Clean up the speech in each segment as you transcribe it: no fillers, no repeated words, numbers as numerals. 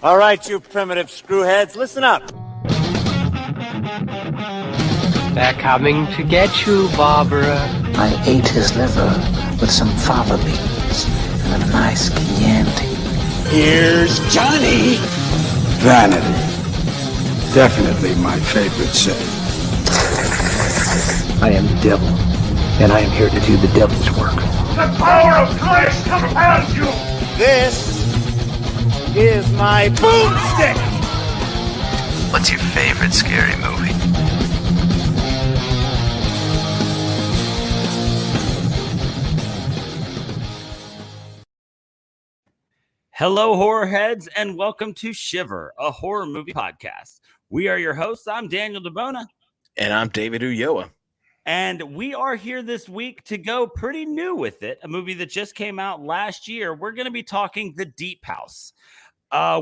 All right, you primitive screwheads, listen up. They're coming to get you, Barbara. I ate his liver with some fava beans and a nice Chianti. Here's Johnny. Vanity. Definitely my favorite sin. I am the devil, and I am here to do the devil's work. The power of Christ compels you. This is my boomstick. What's your favorite scary movie? Hello, horror heads, and welcome to Shiver, a horror movie podcast. We are your hosts. I'm Daniel DeBona. And I'm David Ulloa. And we are here this week to go pretty new with it, a movie that just came out last year. We're going to be talking The Deep House,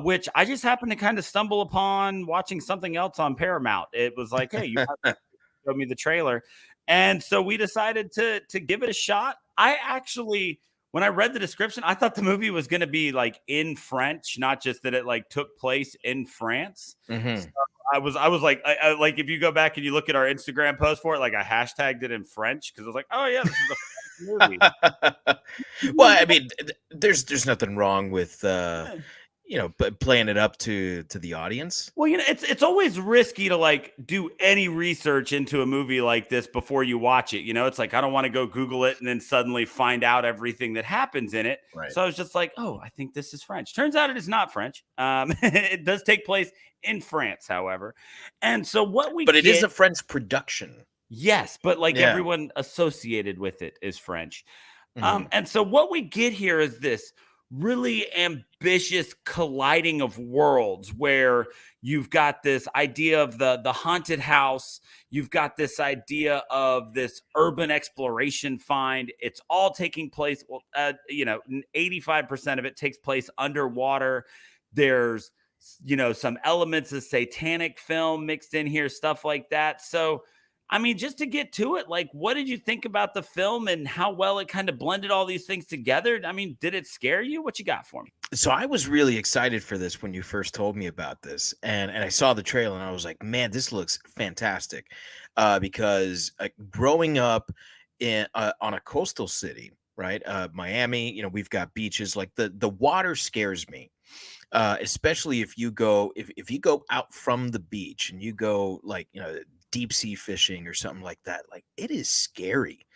which I just happened to kind of stumble upon watching something else on Paramount. It was like, hey, you have to show me the trailer. And so we decided to give it a shot. When I read the description, I thought the movie was going to be like in French, not just that it like took place in France. Mm-hmm. So I was like, I like if you go back and you look at our Instagram post for it, like I hashtagged it in French because I was like, oh yeah, this is a French movie. Well, I mean, there's nothing wrong with playing it up to the audience. Well, it's always risky to like do any research into a movie like this before you watch it. It's like I don't want to go Google it and then suddenly find out everything that happens in it. Right. So I was just like, oh, I think this is French. Turns out it is not French. It does take place in France, however. And so But it is a French production. Yes, but like everyone associated with it is French. Mm-hmm. And so what we get here is this really ambitious colliding of worlds where you've got this idea of the haunted house, you've got this idea of this urban exploration find. It's all taking place, 85% of it takes place underwater. There's some elements of satanic film mixed in here, stuff like that. So I mean, just to get to it, like, what did you think about the film and how well it kind of blended all these things together? I mean, did it scare you? What you got for me? So I was really excited for this when you first told me about this, and I saw the trailer and I was like, man, this looks fantastic, because growing up on a coastal city, right, Miami, we've got beaches. Like the water scares me. Especially if you go out from the beach and you go like deep sea fishing or something like that, like it is scary.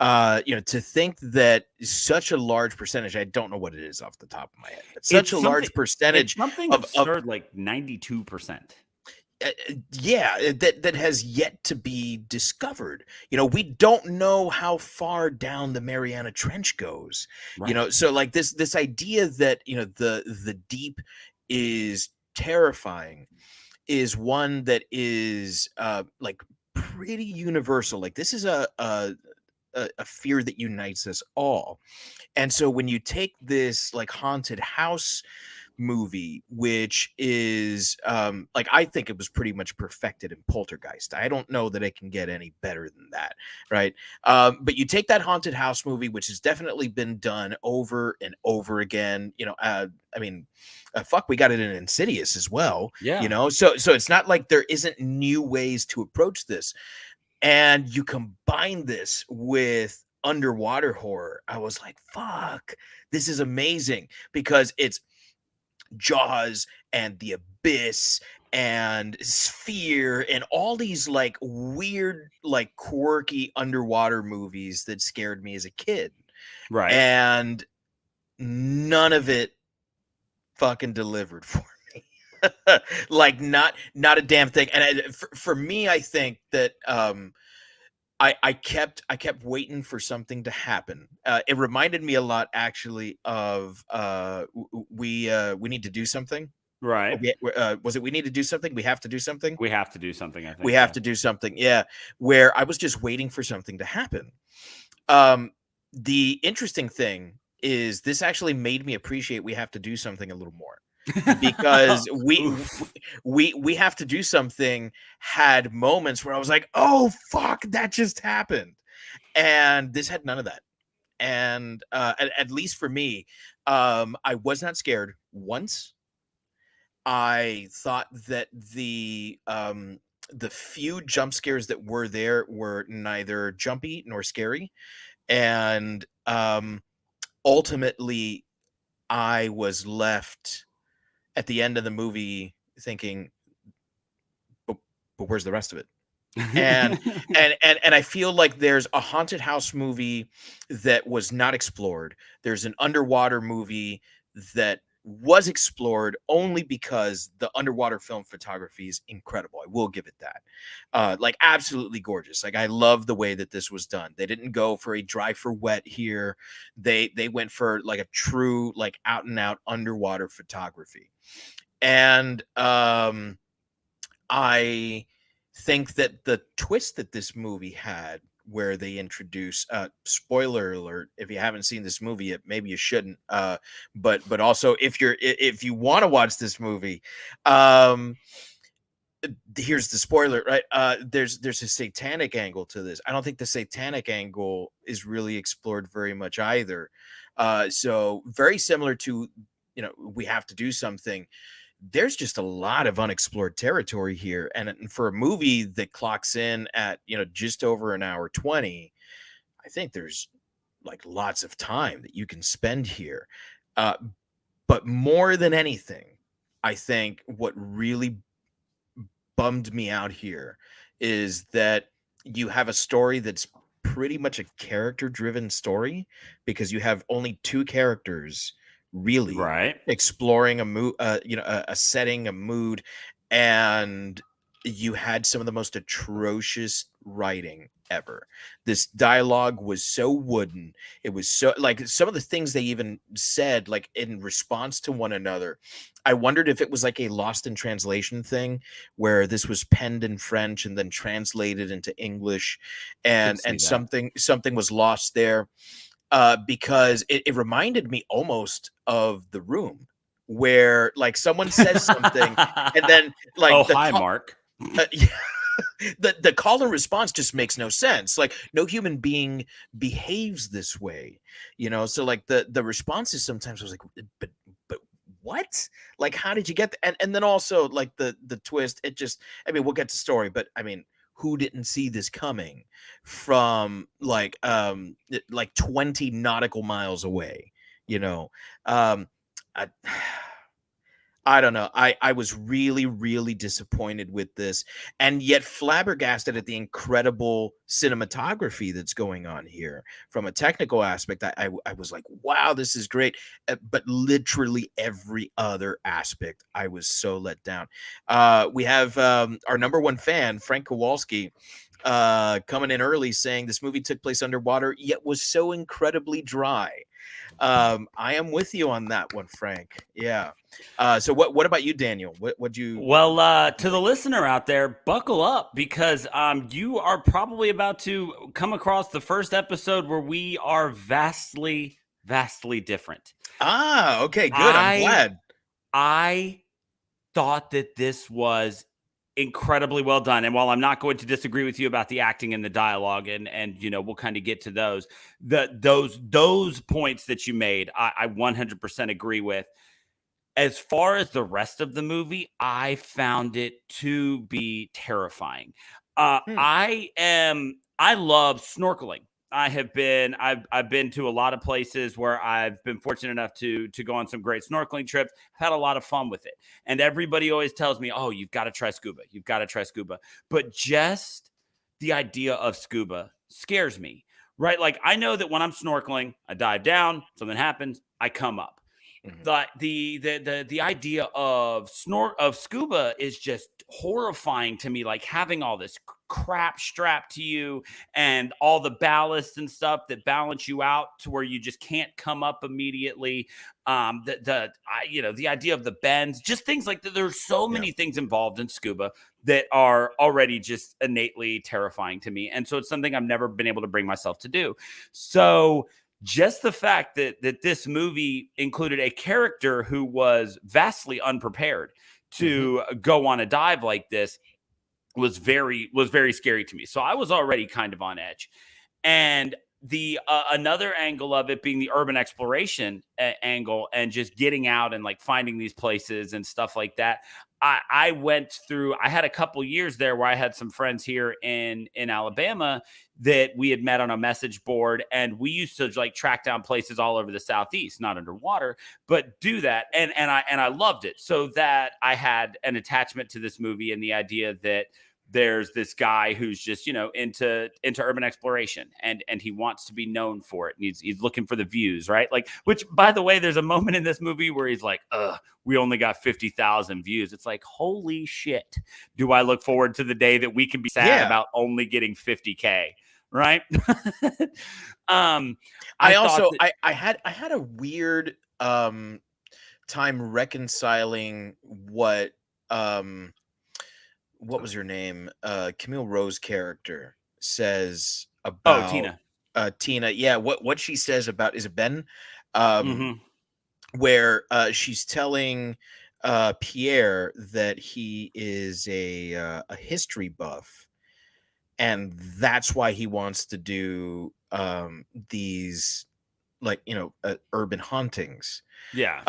To think that such a large percentage, I don't know what it is off the top of my head, but such a large percentage, something absurd, like 92%. That has yet to be discovered. We don't know how far down the Mariana Trench goes. Right. So like this idea that the deep is terrifying is one that is like pretty universal. Like this is a fear that unites us all. And so when you take this like haunted house movie, which is like I think it was pretty much perfected in Poltergeist. I don't know that it can get any better than that, right? But you take that haunted house movie, which has definitely been done over and over again. We got it in Insidious as well. Yeah. So it's not like there isn't new ways to approach this, and you combine this with underwater horror. I was like, fuck, this is amazing, because it's Jaws and The Abyss and Sphere and all these like weird, like quirky underwater movies that scared me as a kid. Right. And none of it fucking delivered for me. Like not a damn thing. And for me, I think that I kept waiting for something to happen. It reminded me a lot, actually, of we need to do something. Right. Was it We Need to Do Something? We Have to Do Something? We have to do something, I think. We have to do something. Yeah. Where I was just waiting for something to happen. The interesting thing is this actually made me appreciate We Have to Do Something a little more. Because we have to do something had moments where I was like, oh fuck, that just happened, and this had none of that. And at least for me, I was not scared once. I thought that the few jump scares that were there were neither jumpy nor scary, and ultimately I was left at the end of the movie thinking, but where's the rest of it? and and I feel like there's a haunted house movie that was not explored. There's an underwater movie that was explored only because the underwater film photography is incredible. I will give it that. Like absolutely gorgeous. Like I love the way that this was done. They didn't go for a dry for wet here. They went for like a true like out and out underwater photography. And I think that the twist that this movie had, where they introduce spoiler alert, if you haven't seen this movie yet, maybe you shouldn't, but also if you want to watch this movie, here's the spoiler, right? There's a satanic angle to this. I don't think the satanic angle is really explored very much either. So very similar to, we have to do something. There's just a lot of unexplored territory here, and for a movie that clocks in at just over an hour 20, I think there's like lots of time that you can spend here. But more than anything, I think what really bummed me out here is that you have a story that's pretty much a character driven story, because you have only two characters really exploring a setting, a mood, and you had some of the most atrocious writing ever. This dialogue was so wooden. It was so like some of the things they even said like in response to one another. I wondered if it was like a lost in translation thing where this was penned in French and then translated into English, and something was lost there. Because it reminded me almost of The Room, where like someone says something and then like Mark. Yeah, the call and response just makes no sense. Like no human being behaves this way, so like the responses sometimes I was like, but what? Like how did you get and then also like the twist, it just, I mean, we'll get to story, but I mean, who didn't see this coming from like 20 nautical miles away, I don't know. I was really, really disappointed with this, and yet flabbergasted at the incredible cinematography that's going on here. From a technical aspect, I was like, wow, this is great. But literally every other aspect, I was so let down. We have our number one fan, Frank Kowalski, coming in early saying this movie took place underwater, yet was so incredibly dry. I am with you on that one, Frank. Yeah. So what about you, Daniel? What you? Well, to the listener out there, buckle up, because you are probably about to come across the first episode where we are vastly, vastly different. Okay, good. I'm glad. I thought that this was incredibly well done, and while I'm not going to disagree with you about the acting and the dialogue, and we'll kind of get to those points that you made, I 100% agree with. As far as the rest of the movie, I found it to be terrifying. I love snorkeling. I've been to a lot of places where I've been fortunate enough to go on some great snorkeling trips. I've had a lot of fun with it. And everybody always tells me, "Oh, you've got to try scuba. You've got to try scuba." But just the idea of scuba scares me, right? Like I know that when I'm snorkeling, I dive down, something happens, I come up. The idea of scuba is just horrifying to me, like having all this crap strapped to you and all the ballast and stuff that balance you out to where you just can't come up immediately. The idea of the bends, just things like that. There's so many things involved in scuba that are already just innately terrifying to me, and so it's something I've never been able to bring myself to do. So just the fact that this movie included a character who was vastly unprepared to go on a dive like this was very scary to me. So I was already kind of on edge. And the another angle of it being the urban exploration angle and just getting out and like finding these places and stuff like that. I went through, I had a couple years there where I had some friends here in Alabama that we had met on a message board, and we used to like track down places all over the Southeast, not underwater, but do that. And I loved it. So that I had an attachment to this movie and the idea that there's this guy who's just, into urban exploration, and he wants to be known for it. And he's looking for the views, right? Like, which, by the way, there's a moment in this movie where he's like, we only got 50,000 views. It's like, holy shit. Do I look forward to the day that we can be sad about only getting 50K, right? I had a weird time reconciling what was her name? Camille Rowe's character says about Tina. Tina. Yeah, what she says about, is it Ben? Mhm. Where she's telling Pierre that he is a history buff, and that's why he wants to do these, like, urban hauntings. Yeah.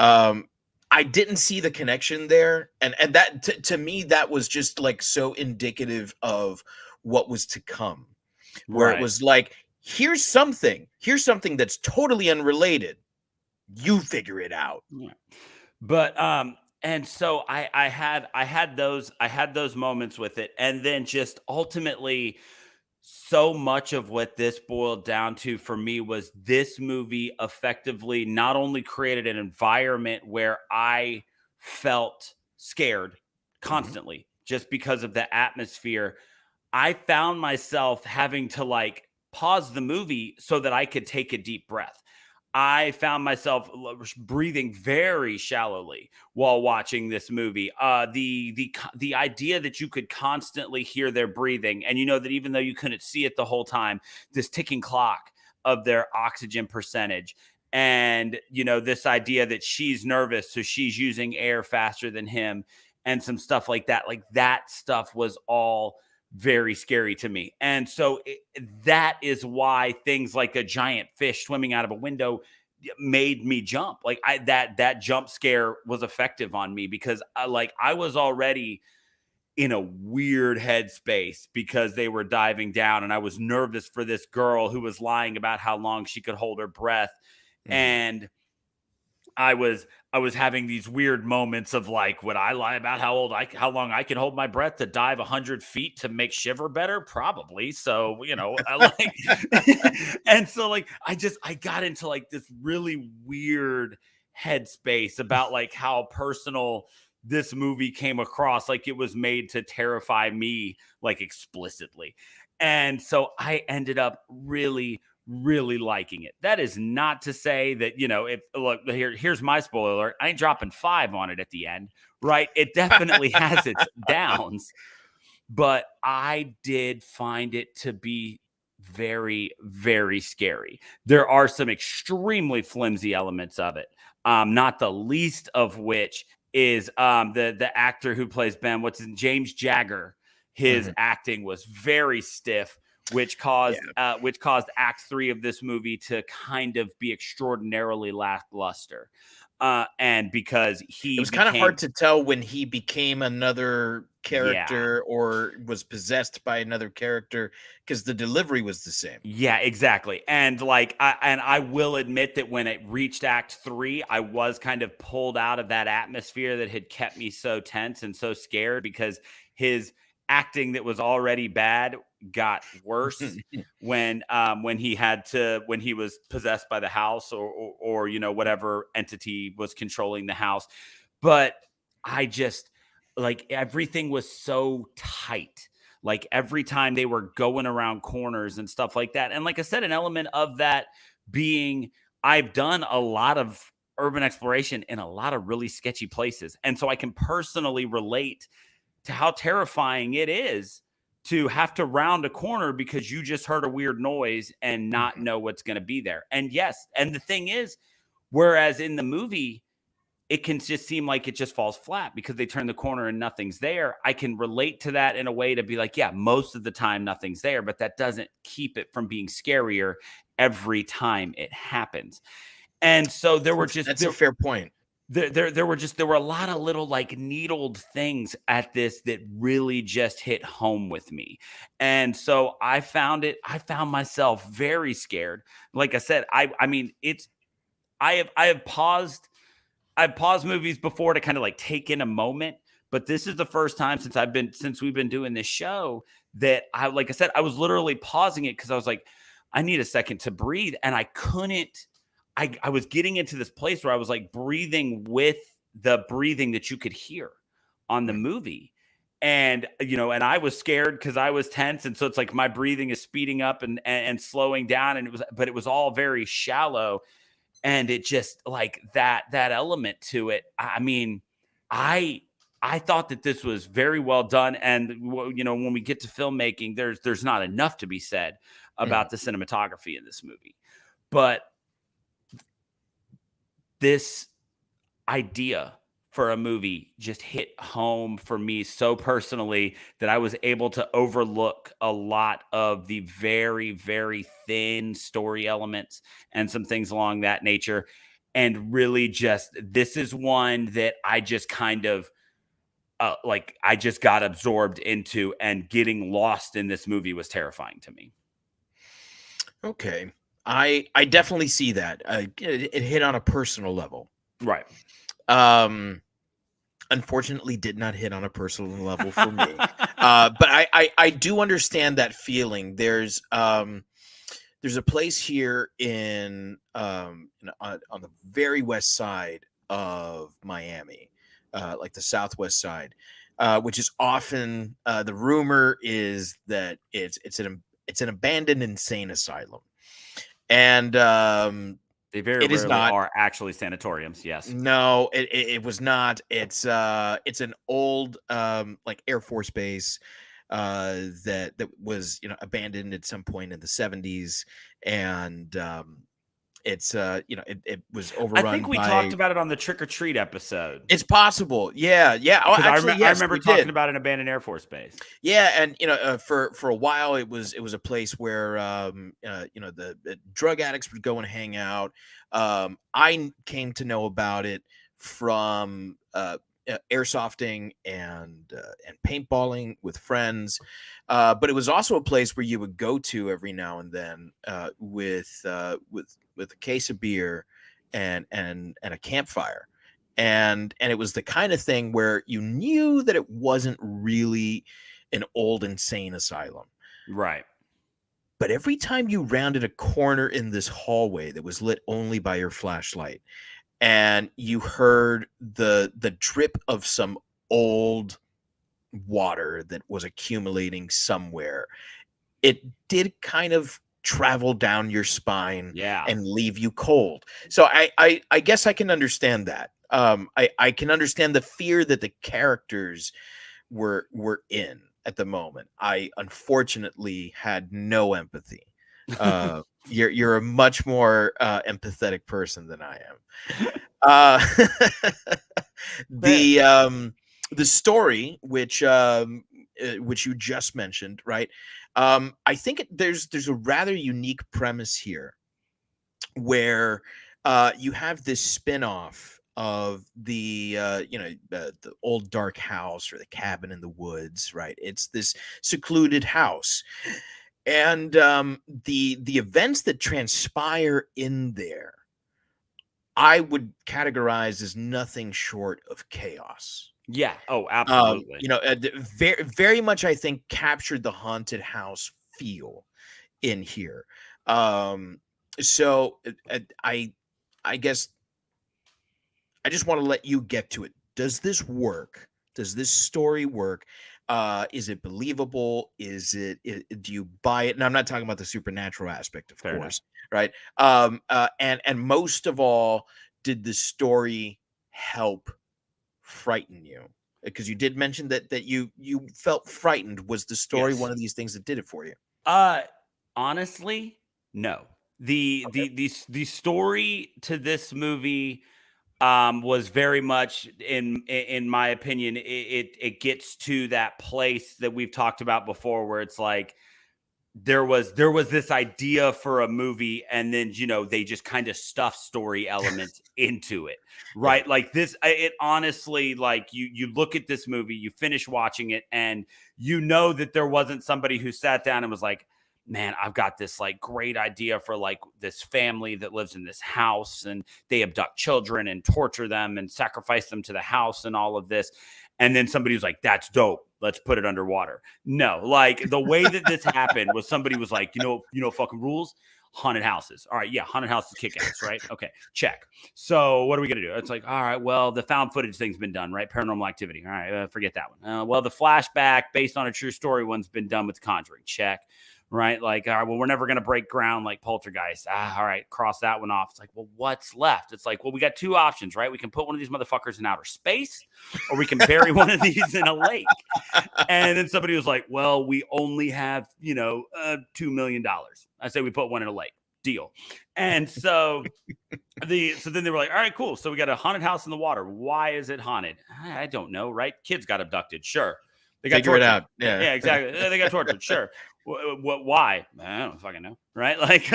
I didn't see the connection there, and that to me, that was just like so indicative of what was to come, where it was like, here's something that's totally unrelated, you figure it out. Yeah. But and so I had those moments with it, and then just ultimately, so much of what this boiled down to for me was this movie effectively not only created an environment where I felt scared constantly just because of the atmosphere. I found myself having to like pause the movie so that I could take a deep breath. I found myself breathing very shallowly while watching this movie. The idea that you could constantly hear their breathing, and that even though you couldn't see it the whole time, this ticking clock of their oxygen percentage, and this idea that she's nervous, so she's using air faster than him, and some stuff like that. Like, that stuff was all very scary to me. And so that is why things like a giant fish swimming out of a window made me jump. Like, that jump scare was effective on me because I was already in a weird headspace because they were diving down, and I was nervous for this girl who was lying about how long she could hold her breath. And I was having these weird moments of like, would I lie about how long I can hold my breath to dive 100 feet to make Shiver better? Probably. So, I like, and so like, I got into like this really weird headspace about like how personal this movie came across. Like, it was made to terrify me, like, explicitly. And so I ended up really liking it. That is not to say that, if look, here's my spoiler alert, I ain't dropping 5 on it at the end, right? It definitely has its downs, but I did find it to be very, very scary. There are some extremely flimsy elements of it, not the least of which is the actor who plays Ben, James Jagger. His acting was very stiff, which caused Act 3 of this movie to kind of be extraordinarily lackluster. And because it was kind of hard to tell when he became another character or was possessed by another character, because the delivery was the same. Yeah, exactly. And like, I will admit that when it reached Act 3, I was kind of pulled out of that atmosphere that had kept me so tense and so scared, because his acting that was already bad got worse when he was possessed by the house or whatever entity was controlling the house. But I just, like, everything was so tight. Like, every time they were going around corners and stuff like that. And like I said, an element of that being, I've done a lot of urban exploration in a lot of really sketchy places. And so I can personally relate to how terrifying it is to have to round a corner because you just heard a weird noise and not know what's going to be there. And yes, and the thing is, whereas in the movie, it can just seem like it just falls flat because they turn the corner and nothing's there. I can relate to that in a way to be like, yeah, most of the time nothing's there, but that doesn't keep it from being scarier. every time it happens. And so there were just That's a fair point. there were a lot of little like needled things at this that really just hit home with me. And so I found myself very scared. Like I said, I mean, I've paused movies before to kind of like take in a moment, but this is the first time since we've been doing this show that like I said, I was literally pausing it because I was like, I need a second to breathe. And I couldn't, I was getting into this place where I was like breathing with the breathing that you could hear on the movie. And, and I was scared because I was tense. And so it's like my breathing is speeding up and slowing down. And it was all very shallow. And it just like that element to it. I mean, I thought that this was very well done. And, when we get to filmmaking, there's not enough to be said about the cinematography in this movie. But this idea for a movie just hit home for me so personally that I was able to overlook a lot of the very, very thin story elements and some things along that nature. And really this is one that I just kind of I just got absorbed into, and getting lost in this movie was terrifying to me. Okay. I definitely see that. It hit on a personal level. Right. Unfortunately did not hit on a personal level for me. But I do understand that feeling. There's a place here on the very west side of Miami, like the southwest side, which is often the rumor is that it's an abandoned insane asylum. And they very rarely are actually sanatoriums. Yes. No, it was not. It's an old like Air Force base that was abandoned at some point in the 70s, and it's it was overrun. I think we talked about it on the Trick or Treat episode. It's possible. Yeah. Oh, actually, I remember talking about an abandoned Air Force base. Yeah, and for a while it was a place where the drug addicts would go and hang out. I came to know about it from airsofting and paintballing with friends, but it was also a place where you would go to every now and then with a case of beer and a campfire. And it was the kind of thing where you knew that it wasn't really an old insane asylum. Right. But every time you rounded a corner in this hallway that was lit only by your flashlight, and you heard the drip of some old water that was accumulating somewhere, it did kind of travel down your spine and leave you cold. So I guess I can understand that. I can understand the fear that the characters were in at the moment. I unfortunately had no empathy. You're a much more empathetic person than I am. The story, which you just mentioned, right? I think there's a rather unique premise here, where you have this spin-off of the old dark house or the cabin in the woods, right? It's this secluded house, and the events that transpire in there, I would categorize as nothing short of chaos. Yeah. Oh, absolutely. Very, very much, I think, captured the haunted house feel in here. So I guess I just want to let you get to it. Does this work? Does this story work? Is it believable? Do you buy it? And I'm not talking about the supernatural aspect, of course, right? And most of all, did the story help frighten you? Because you did mention that you felt frightened. Was the story one of these things that did it for you? Honestly, no. The story to this movie was very much, in my opinion, it gets to that place that we've talked about before, where it's like there was this idea for a movie, and then they just kind of stuff story elements into it, right? Yeah. Like this, it honestly, like you look at this movie, you finish watching it, and that there wasn't somebody who sat down and was like, man, I've got this like great idea for like this family that lives in this house, and they abduct children and torture them and sacrifice them to the house and all of this. And then somebody was like, that's dope. Let's put it underwater. No, like the way that this happened was somebody was like, fucking rules, haunted houses. All right. Yeah. Haunted houses kick ass. Right. Okay. Check. So what are we going to do? It's like, all right, well, the found footage thing's been done, right? Paranormal Activity. All right. Forget that one. Well, the flashback based on a true story one's been done with Conjuring. Check. Right. Like, all right, well, we're never going to break ground like Poltergeist. All right. Cross that one off. It's like, well, what's left? It's like, well, we got two options, right? We can put one of these motherfuckers in outer space, or we can bury one of these in a lake. And then somebody was like, well, we only have, $2 million. I say we put one in a lake. Deal. And so then they were like, all right, cool. So we got a haunted house in the water. Why is it haunted? I don't know. Right. Kids got abducted. Sure. They got Figure tortured. it out. Yeah, exactly. They got tortured. Sure. What? Why? I don't fucking know. Right? Like,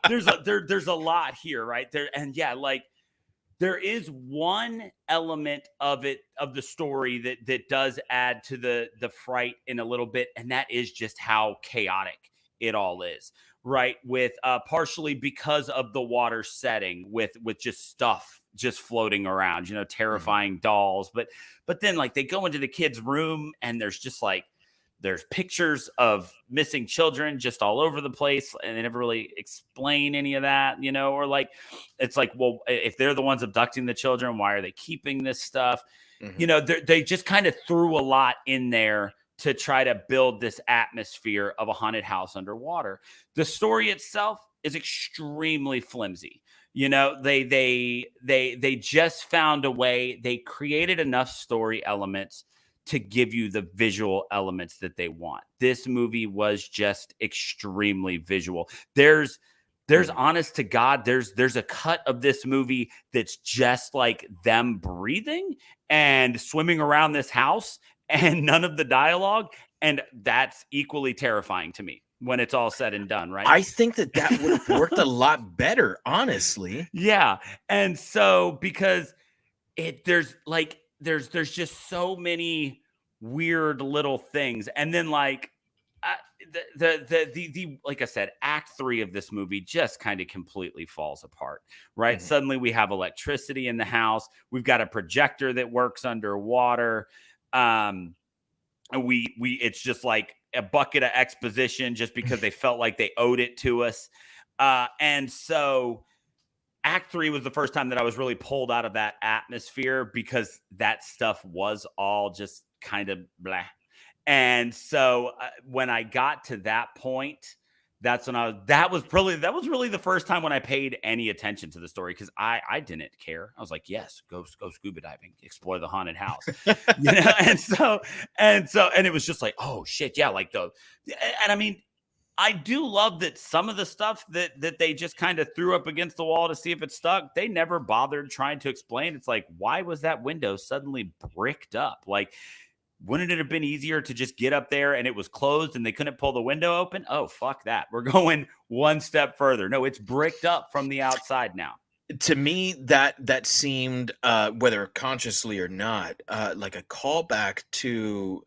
there's a lot here, right there, and yeah, like there is one element of the story that does add to the fright in a little bit, and that is just how chaotic it all is, right? With partially because of the water setting, with just stuff just floating around, terrifying dolls, but then like they go into the kids' room and there's pictures of missing children just all over the place, and they never really explain any of that, or like, it's like, well, if they're the ones abducting the children, why are they keeping this stuff? They just kind of threw a lot in there to try to build this atmosphere of a haunted house underwater. The story itself is extremely flimsy. They just found a way. They created enough story elements to give you the visual elements that they want. This movie was just extremely visual. There's honest to God, there's a cut of this movie that's just like them breathing and swimming around this house and none of the dialogue. And that's equally terrifying to me when it's all said and done, right? I think that would have worked a lot better, honestly. Yeah. And so because there's just so many weird little things. And then like the like I said, act 3 of this movie just kind of completely falls apart, right? Mm-hmm. Suddenly we have electricity in the house. We've got a projector that works underwater. And it's just like a bucket of exposition just because they felt like they owed it to us. And so Act 3 was the first time that I was really pulled out of that atmosphere because that stuff was all just kind of blah. And so when I got to that point, that's when that was really the first time when I paid any attention to the story, because I didn't care. I was like, yes, go scuba diving, explore the haunted house, and it was just like, oh shit, yeah, like and I mean, I do love that some of the stuff that they just kind of threw up against the wall to see if it stuck, they never bothered trying to explain. It's like, why was that window suddenly bricked up? Like, wouldn't it have been easier to just get up there and it was closed and they couldn't pull the window open? Oh, fuck that. We're going one step further. No, it's bricked up from the outside now. To me, that seemed, whether consciously or not, like a callback to,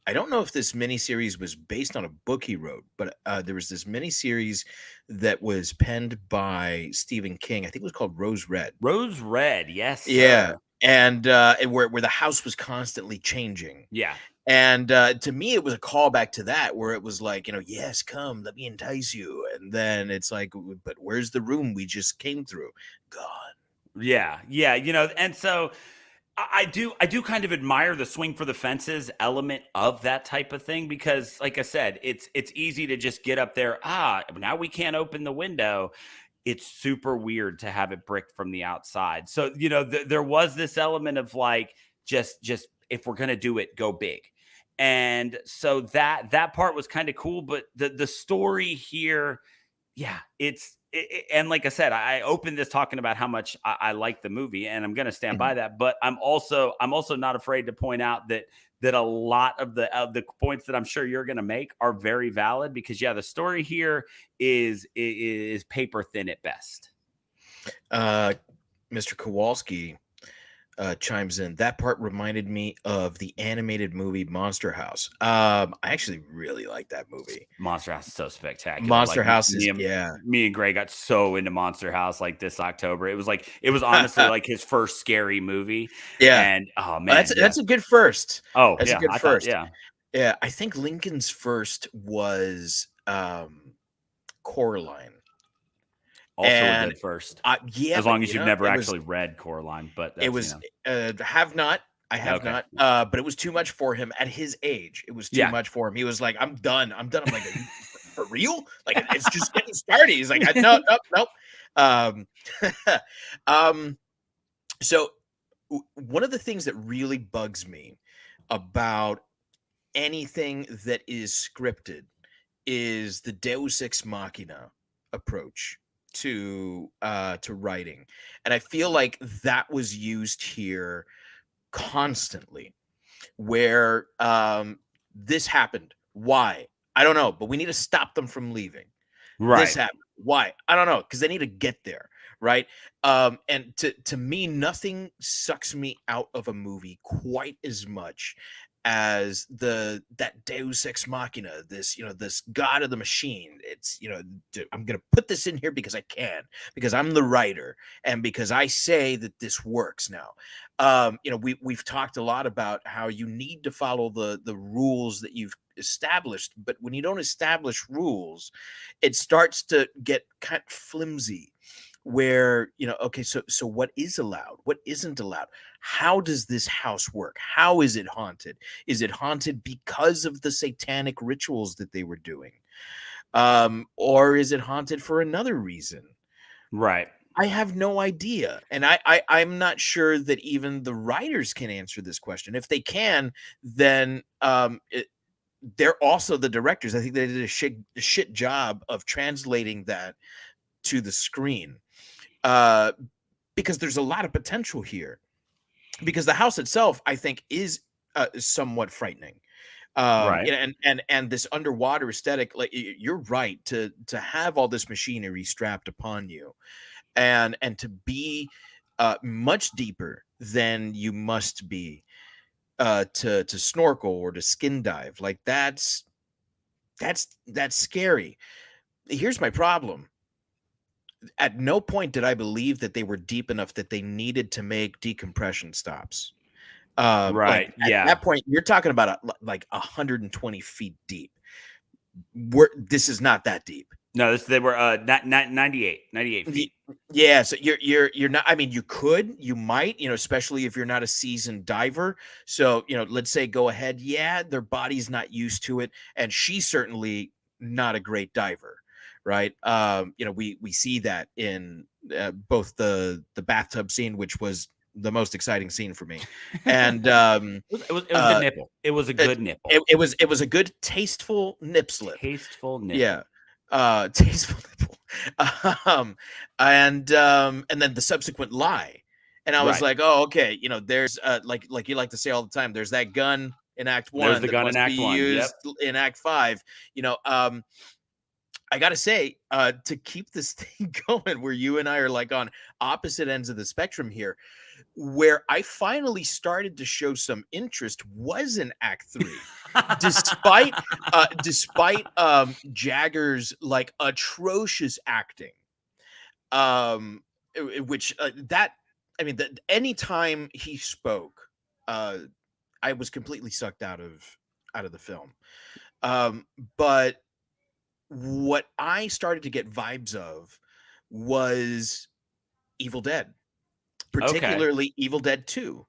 I don't know if this miniseries was based on a book he wrote, but there was this miniseries that was penned by Stephen King. I think it was called Rose Red. Rose Red, yes. Yeah. And where the house was constantly changing. Yeah. And to me, it was a callback to that, where it was like, yes, come, let me entice you. And then it's like, but where's the room we just came through? Gone. Yeah. Yeah. And so I do kind of admire the swing for the fences element of that type of thing, because like I said, it's easy to just get up there. Now we can't open the window. It's super weird to have it bricked from the outside. So, there was this element of like, just if we're going to do it, go big. And so that part was kind of cool. But the story here, yeah, it's and like I said, I opened this talking about how much I like the movie, and I'm going to stand by that. But I'm also not afraid to point out that a lot of the points that I'm sure you're going to make are very valid, because the story here is paper thin at best. Mr. Kowalski chimes in. That part reminded me of the animated movie Monster House. I actually really like that movie. Monster House is so spectacular. Monster Like, House is me and Greg got so into Monster House like this October. It was honestly like his first scary movie. Yeah. And oh man, that's a good first. Oh, that's yeah, a good I first. Thought, yeah. I think Lincoln's first was Coraline. Also a good first. Yeah, as long as you've never actually read Coraline, but that's, it was have not. I have not. But it was too much for him at his age. It was too much for him. He was like, I'm done. I'm like, for real? Like, it's just getting started. He's like, nope. So one of the things that really bugs me about anything that is scripted is the Deus Ex Machina approach to writing, and I feel like that was used here constantly, where this happened. Why? I don't know, but we need to stop them from leaving. Right. This happened. Why? I don't know, because they need to get there, right? And to me, nothing sucks me out of a movie quite as much as that Deus Ex Machina, this god of the machine. It's I'm gonna put this in here because I can, because I'm the writer, and because I say that this works now. We've talked a lot about how you need to follow the rules that you've established, but when you don't establish rules, it starts to get kind of flimsy, where okay, so what is allowed, what isn't allowed? How does this house work? How is it haunted? Is it haunted because of the satanic rituals that they were doing, or is it haunted for another reason? Right. I have no idea, and I'm not sure that even the writers can answer this question. If they can, then they're also the directors. I think they did a shit job of translating that to the screen, because there's a lot of potential here. Because the house itself, I think, is somewhat frightening. Right. And this underwater aesthetic, like, you're right, to have all this machinery strapped upon you, and to be much deeper than you must be to snorkel or to skin dive. Like, that's scary. Here's my problem. At no point did I believe that they were deep enough that they needed to make decompression stops. Right. At that point, you're talking about like 120 feet deep. This is not that deep. No, they were 98 feet. Yeah, so you're not. I mean, you might, especially if you're not a seasoned diver. So, let's say go ahead. Yeah, their body's not used to it, and she's certainly not a great diver. Right. We see that in both the bathtub scene, which was the most exciting scene for me. And it was a good nipple. It was a good nipple. It was a good tasteful nip slip. Tasteful nipple. Yeah. Tasteful nipple. And then the subsequent lie. And I was like, oh, okay. There's like you like to say all the time, there's that gun in Act 1. There's the gun in Act 1. Used in Act 5. I gotta say, to keep this thing going, where you and I are like on opposite ends of the spectrum here, where I finally started to show some interest was in Act 3, despite Jagger's like atrocious acting, which anytime he spoke, I was completely sucked out of the film, but what I started to get vibes of was Evil Dead, particularly Evil Dead 2,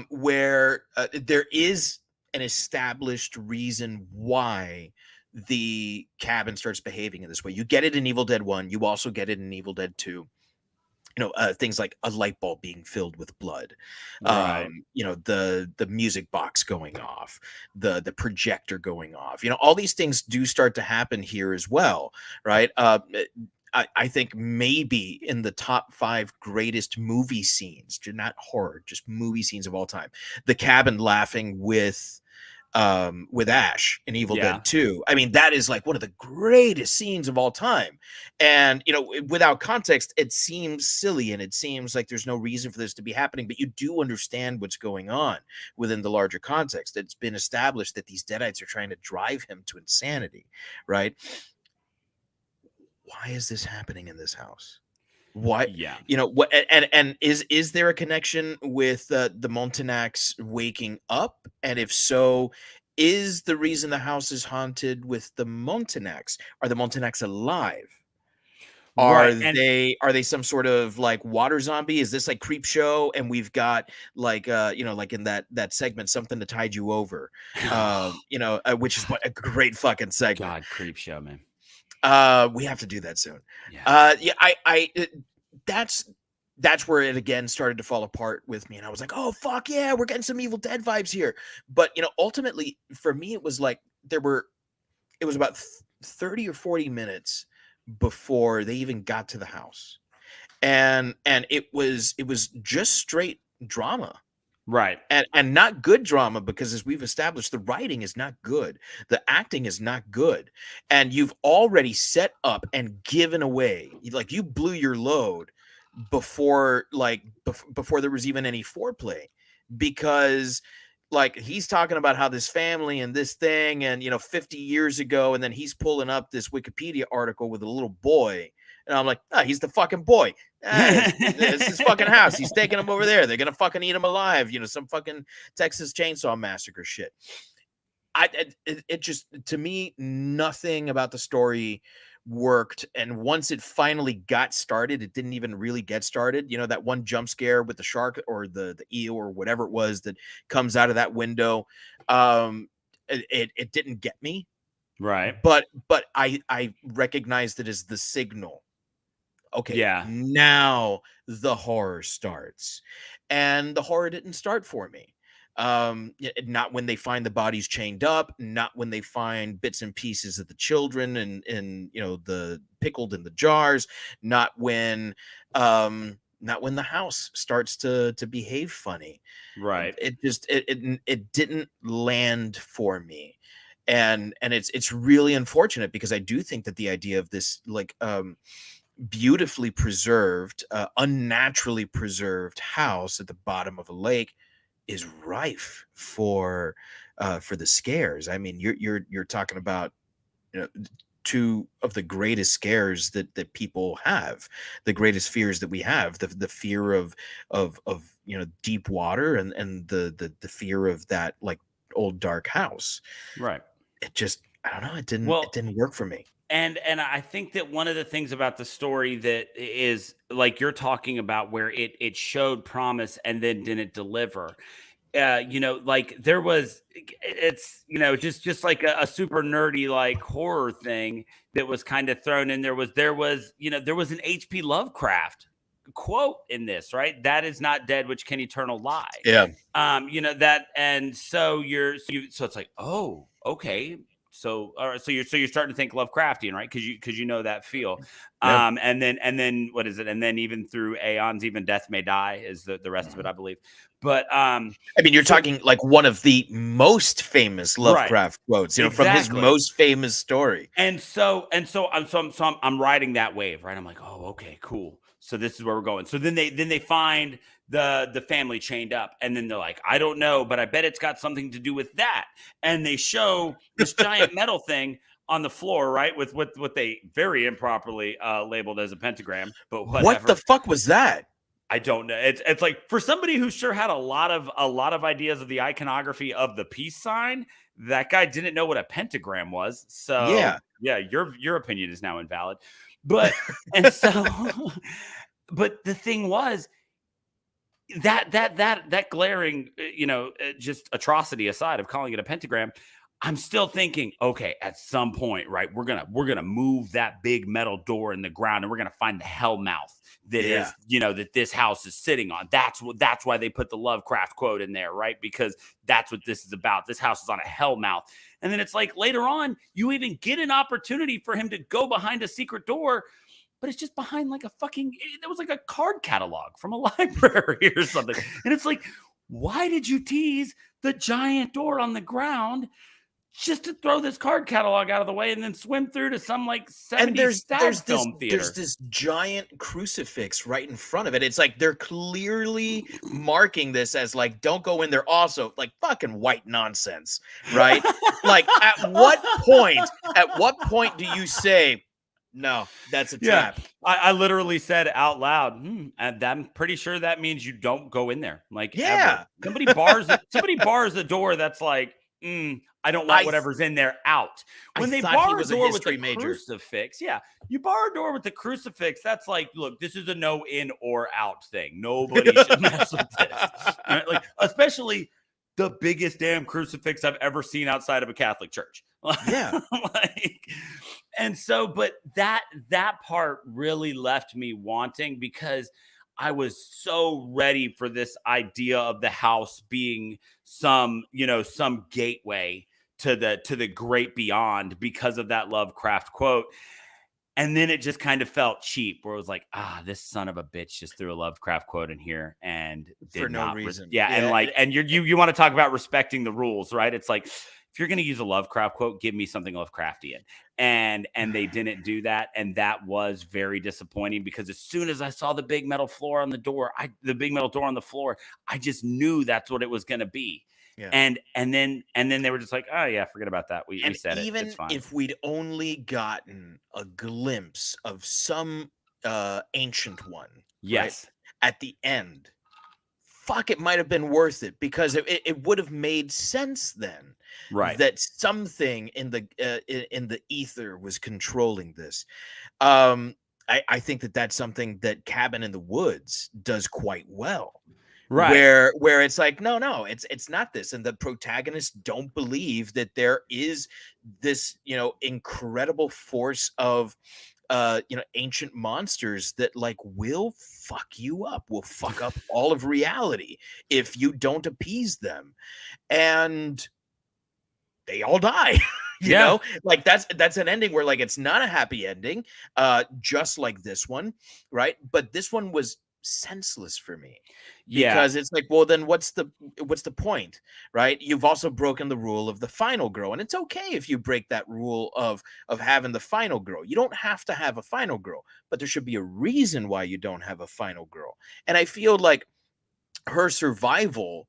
where there is an established reason why the cabin starts behaving in this way. You get it in Evil Dead 1. You also get it in Evil Dead 2. Things like a light bulb being filled with blood, right. The music box going off, the projector going off, all these things do start to happen here as well, right? I think maybe in the top 5 greatest movie scenes, not horror, just movie scenes of all time. The cabin laughing with Ash in Evil Yeah. Dead 2. I mean, that is like one of the greatest scenes of all time. And, you know, without context, it seems silly and it seems like there's no reason for this to be happening, but you do understand what's going on within the larger context. It's been established that these Deadites are trying to drive him to insanity, right? Why is this happening in this house? What, Yeah. you know, what, and is there a connection with the Montagnards waking up? And if so, is the reason the house is haunted with the Montagnards? Are the Montagnards alive? Are Right. And they some sort of like water zombie? Is this like Creep Show? And we've got like you know, like in that segment, Something to Tide You Over, you know, which is what a great fucking segment. God, Creep Show, man. We have to do that soon. Yeah. Yeah, that's where it again started to fall apart with me, and I was like, oh fuck yeah, we're getting some Evil Dead vibes here. But you know, ultimately for me, it was like it was about 30 or 40 minutes before they even got to the house, and it was just straight drama. Right. And not good drama, because as we've established, the writing is not good. The acting is not good. And you've already set up and given away, like you blew your load before before there was even any foreplay, because like he's talking about how this family and this thing and, you know, 50 years ago, and then he's pulling up this Wikipedia article with a little boy. And I'm like, oh, he's the fucking boy. It's his fucking house. He's taking him over there. They're gonna fucking eat him alive. You know, some fucking Texas Chainsaw Massacre shit. It just, to me, nothing about the story worked. And once it finally got started, it didn't even really get started. You know, that one jump scare with the shark or the eel or whatever it was that comes out of that window. It didn't get me. Right. But I recognized it as the signal. Okay, Yeah. now the horror starts. And the horror didn't start for me. Not when they find the bodies chained up, not when they find bits and pieces of the children and you know, the pickled in the jars, not when the house starts to behave funny. Right. It didn't land for me. And it's really unfortunate, because I do think that the idea of this like beautifully preserved, unnaturally preserved house at the bottom of a lake is rife for the scares. I mean, you're talking about, you know, two of the greatest scares that people have, the greatest fears that we have, the fear of you know, deep water, and the fear of that like old dark house. Right. It just, I don't know, it Well, didn't work for me. And I think that one of the things about the story that is like you're talking about, where it showed promise and then didn't deliver. You know, like it's, you know, just like a super nerdy like horror thing that was kind of thrown in. There was, you know, there was an H.P. Lovecraft quote in this, right? That is not dead which can eternal lie. Yeah. You know that, and so so it's like, oh, okay. So, all right, so you're starting to think Lovecraftian, right? Because you know that feel, Yeah. and then what is it? And then even through aeons, even death may die is the rest of it, I believe. But I mean, you're talking like one of the most famous Lovecraft quotes, you know, from his Exactly. most famous story. And so I'm riding that wave, right? I'm like, oh, okay, cool. So this is where we're going. So then they find the family chained up, and then they're like, I don't know, but I bet it's got something to do with that. And they show this giant metal thing on the floor, right? With what they very improperly labeled as a pentagram, but whatever. What the fuck was that? I don't know. It's like, for somebody who sure had a lot of ideas of the iconography of the peace sign, that guy didn't know what a pentagram was. So yeah, your opinion is now invalid. But and so, but the thing was that glaring, you know, just atrocity aside of calling it a pentagram, I'm still thinking, okay, at some point, right, we're gonna move that big metal door in the ground, and we're gonna find the hell mouth that is, you know, that this house is sitting on. That's why they put the Lovecraft quote in there, right? Because that's what this is about. This house is on a hell mouth. And then it's like later on, you even get an opportunity for him to go behind a secret door, but it's just behind like a fucking, it was like a card catalog from a library or something. And it's like, why did you tease the giant door on the ground just to throw this card catalog out of the way and then swim through to some like 70s stag film theater? There's this giant crucifix right in front of it. It's like they're clearly marking this as like, don't go in there. Also, like fucking white nonsense, right? Like at what point do you say, no, that's a trap? I literally said out loud, and I'm pretty sure that means you don't go in there. Like, yeah, ever. Somebody bars the door that's like, I don't want whatever's in there out. When they bar a door with the crucifix, you bar a door with the crucifix, that's like, look, this is a no in or out thing. Nobody should mess with this. Right? Like, especially the biggest damn crucifix I've ever seen outside of a Catholic church. Yeah. And so, but that part really left me wanting, because I was so ready for this idea of the house being some gateway to the great beyond because of that Lovecraft quote. And then it just kind of felt cheap, where it was like, this son of a bitch just threw a Lovecraft quote in here and for no reason. And you want to talk about respecting the rules, right? It's like, if you're going to use a Lovecraft quote, give me something Lovecraftian. And they didn't do that. And that was very disappointing, because as soon as I saw the big metal door on the floor, I just knew that's what it was going to be. Yeah. And then they were just like, oh yeah, forget about that. We said it. Even it's fine. If we'd only gotten a glimpse of some ancient one, yes, right, at the end, fuck, it might have been worth it, because it would have made sense then, right? That something in the ether was controlling this. I think that's something that Cabin in the Woods does quite well. Right. Where it's like, no, it's not this. And the protagonists don't believe that there is this, incredible force of, ancient monsters that like will fuck you up, will fuck up all of reality if you don't appease them. And they all die. You know, like that's an ending where like, it's not a happy ending, just like this one. Right. But this one was senseless for me, because it's like, well, then what's the point, right? You've also broken the rule of the final girl, and it's okay if you break that rule of having the final girl. You don't have to have a final girl, but there should be a reason why you don't have a final girl. And I feel like her survival,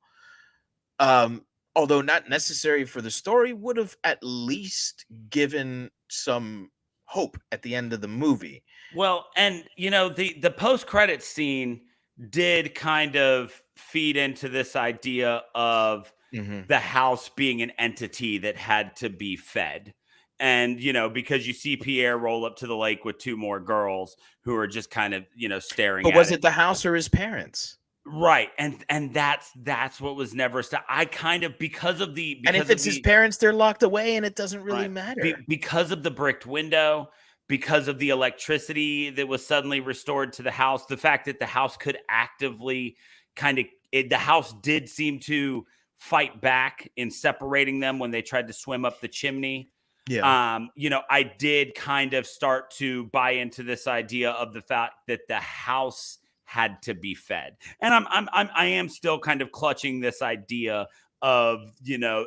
although not necessary for the story, would have at least given some hope at the end of the movie. Well, and the post-credits scene did kind of feed into this idea of the house being an entity that had to be fed. And, because you see Pierre roll up to the lake with two more girls who are just kind of, staring at it. But was it the house or his parents? Right. And that's what was never I kind of, because and if it's his parents, they're locked away and it doesn't really matter. Because of the bricked window, because of the electricity that was suddenly restored to the house, the fact that the house could actively the house did seem to fight back in separating them when they tried to swim up the chimney. Yeah. I did kind of start to buy into this idea of the fact that the house had to be fed. And I am still kind of clutching this idea of,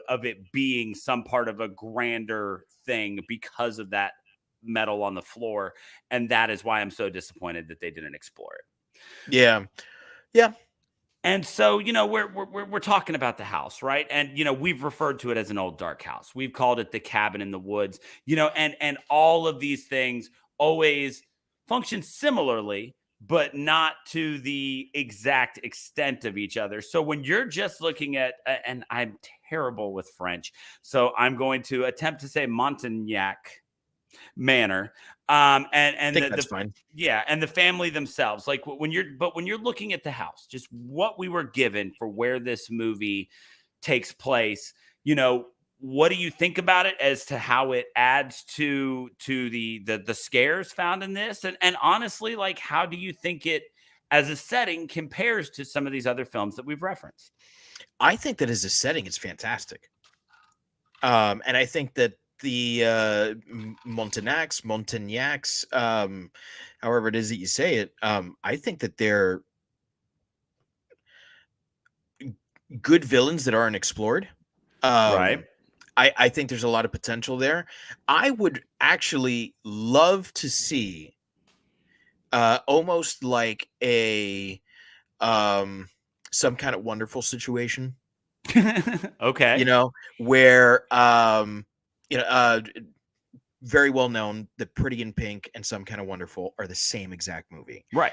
of it being some part of a grander thing because of that metal on the floor. And that is why I'm so disappointed that they didn't explore it. Yeah. And so, we're talking about the house, right? And, we've referred to it as an old dark house. We've called it the cabin in the woods, and all of these things always function similarly, but not to the exact extent of each other. So when you're just looking at, and I'm terrible with French, so I'm going to attempt to say Montagnac Manor, and I think that's fine. Yeah, and the family themselves, like when you're looking at the house, just what we were given for where this movie takes place, what do you think about it as to how it adds to the scares found in this, and honestly, like, how do you think it as a setting compares to some of these other films that we've referenced? I think that as a setting, it's fantastic. And I think that the Montagnacs, however it is that you say it, I think that they're good villains that aren't explored. Right. I think there's a lot of potential there. I would actually love to see almost like a some kind of wonderful situation, Okay. where very well known that Pretty in Pink and Some Kind of Wonderful are the same exact movie. Right.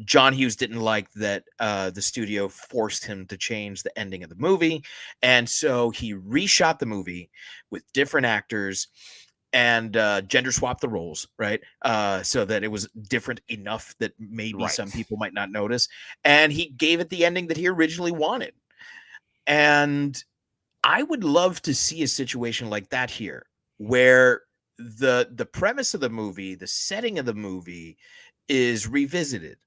John Hughes didn't like that the studio forced him to change the ending of the movie, and so he reshot the movie with different actors and gender swapped the roles, right? So that it was different enough that maybe some Right. people might not notice. And he gave it the ending that he originally wanted. And I would love to see a situation like that here, where the premise of the movie, the setting of the movie is revisited,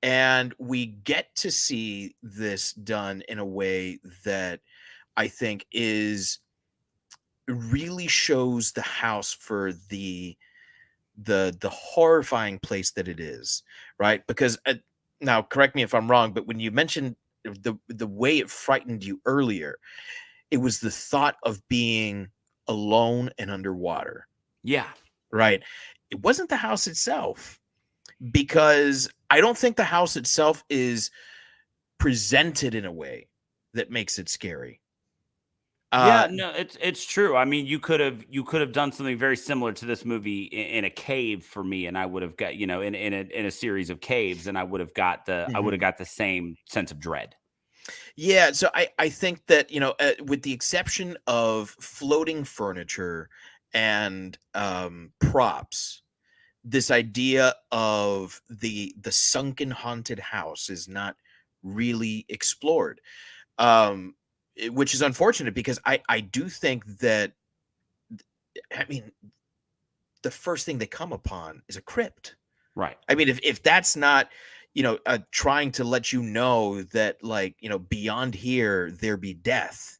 and we get to see this done in a way that I think is really shows the house for the horrifying place that it is, right? Because now correct me if I'm wrong, but when you mentioned the way it frightened you earlier, it was the thought of being alone and underwater, Yeah. right? It wasn't the house itself, because I don't think the house itself is presented in a way that makes it scary. Yeah, no, it's true. I mean, you could have done something very similar to this movie in a cave for me, and I would have got, in a series of caves, and I would have Mhm. got the same sense of dread. Yeah, so I think that, with the exception of floating furniture and props, this idea of the sunken haunted house is not really explored, which is unfortunate, because I do think that, I mean, the first thing they come upon is a crypt. Right. I mean, if that's not, trying to let you know that, like, beyond here there be death,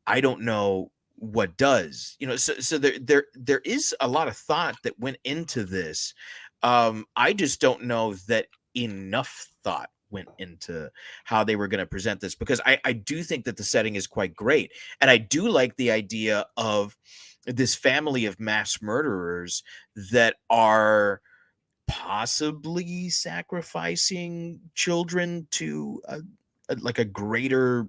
I don't know what does. So there is a lot of thought that went into this. I just don't know that enough thought went into how they were going to present this, because I do think that the setting is quite great, and I do like the idea of this family of mass murderers that are possibly sacrificing children to like a greater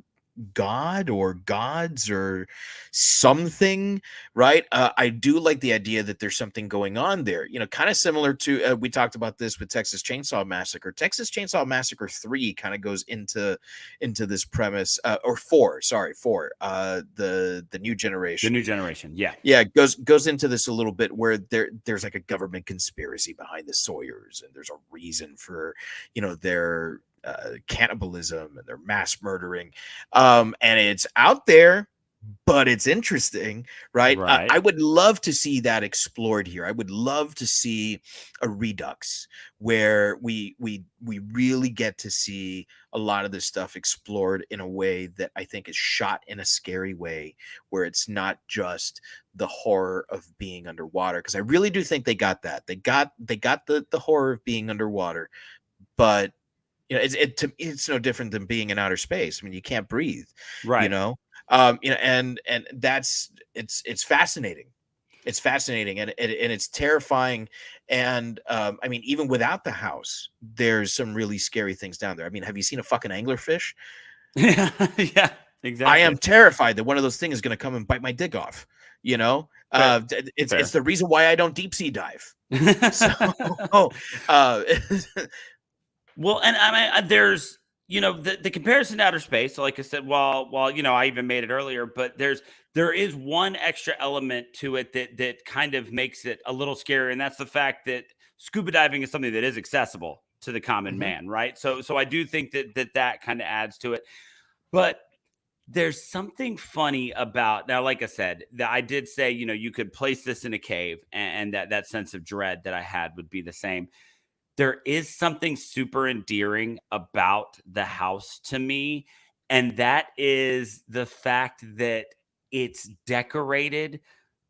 god or gods or something, right? I do like the idea that there's something going on there, kind of similar to, we talked about this with Texas Chainsaw Massacre. Texas Chainsaw Massacre 3 kind of goes into this premise, or 4, sorry, 4, the new The generation. new generation. Yeah. Yeah, it goes into this a little bit, where there's like a government conspiracy behind the Sawyers, and there's a reason for, their cannibalism and their mass murdering, and it's out there, but it's interesting, right? I Right. would love to see that explored here. I would love to see a redux where we really get to see a lot of this stuff explored in a way that I think is shot in a scary way, where it's not just the horror of being underwater, because I really do think they got that. They got the horror of being underwater, but it's no different than being in outer space. I mean, you can't breathe, you Right. know. And that's it's fascinating. It's fascinating, and it's terrifying. And I mean, even without the house, there's some really scary things down there. I mean, have you seen a fucking anglerfish? Yeah. Yeah. I am Exactly. terrified that one of those things is going to come and bite my dick off. You know, Fair. it's Fair. the reason why I don't deep sea dive. So, uh, Well, and I mean, there's the comparison to outer space. Like I said, while I even made it earlier, but there is one extra element to it that kind of makes it a little scary, and that's the fact that scuba diving is something that is accessible to the common mhm. man, right? So I do think that kind of adds to it, but there's something funny about now. Like I said, that I did say, you could place this in a cave, and that sense of dread that I had would be the same. There is something super endearing about the house to me, and that is the fact that it's decorated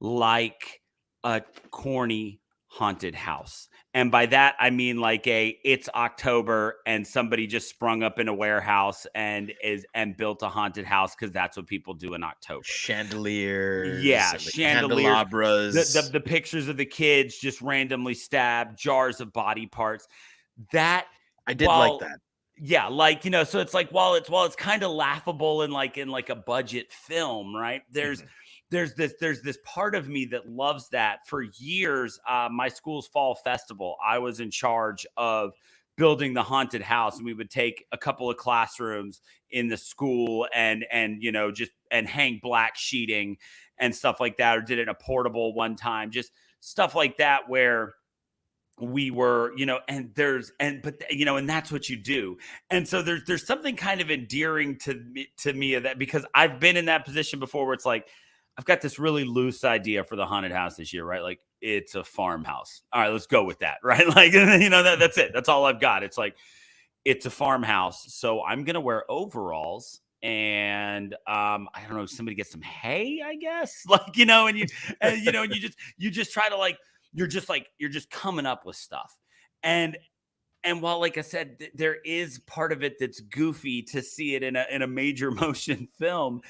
like a corny haunted house. And by that, I mean like it's October and somebody just sprung up in a warehouse and built a haunted house because that's what people do in October. Chandeliers, Yeah, and the chandeliers, candelabras. the pictures of the kids just randomly stabbed, jars of body parts. That I did like that. Yeah, like, so it's like while it's kind of laughable in like a budget film, right? There's this part of me that loves that. For years, my school's fall festival, I was in charge of building the haunted house, and we would take a couple of classrooms in the school and just and hang black sheeting and stuff like that, or did it in a portable one time, just stuff like that where we were, and and that's what you do. And so there's something kind of endearing to me of that, because I've been in that position before where it's like, I've got this really loose idea for the haunted house this year, right? Like, it's a farmhouse. All right, let's go with that, right? Like, that's it. That's all I've got. It's like, it's a farmhouse. So I'm going to wear overalls and I don't know, somebody get some hay, I guess. Like, and you just try to like, you're just coming up with stuff. And while, like I said, there is part of it that's goofy to see it in a major motion film,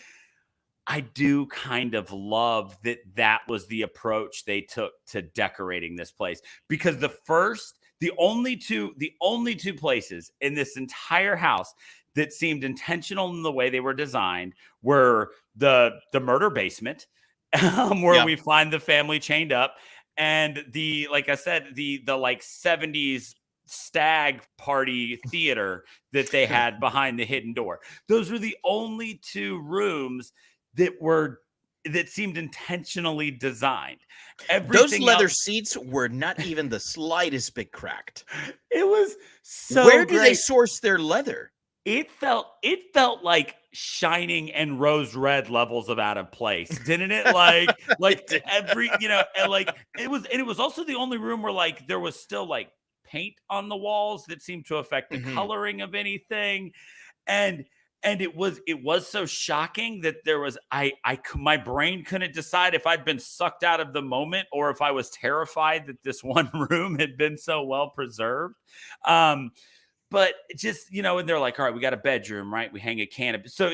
I do kind of love that was the approach they took to decorating this place, because the only two places in this entire house that seemed intentional in the way they were designed were the murder basement, where we find the family chained up, and like I said, the like 70s stag party theater that they had behind the hidden door. Those were the only two rooms that seemed intentionally designed. Those leather seats were not even the slightest bit cracked. It was so Where do great. they source their leather? It felt like Shining and Rose Red levels of out of place, didn't it? Like every, and like it was also the only room where like there was still like paint on the walls that seemed to affect the coloring of anything. And it was so shocking that there was, my brain couldn't decide if I'd been sucked out of the moment or if I was terrified that this one room had been so well preserved. But just, and they're like, all right, we got a bedroom, right? We hang a canopy. So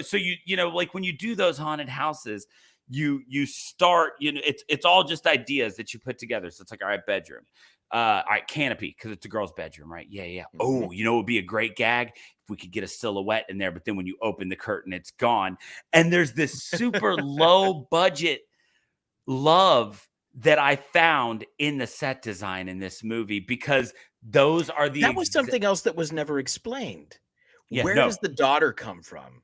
like when you do those haunted houses, you start, it's all just ideas that you put together. So it's like, all right, bedroom. All right, canopy, because it's a girl's bedroom, right? Yeah. Oh, it would be a great gag if we could get a silhouette in there, but then when you open the curtain, it's gone. And there's this super low budget love that I found in the set design in this movie, because those are that was something else that was never explained. Yeah, Where does the daughter come from?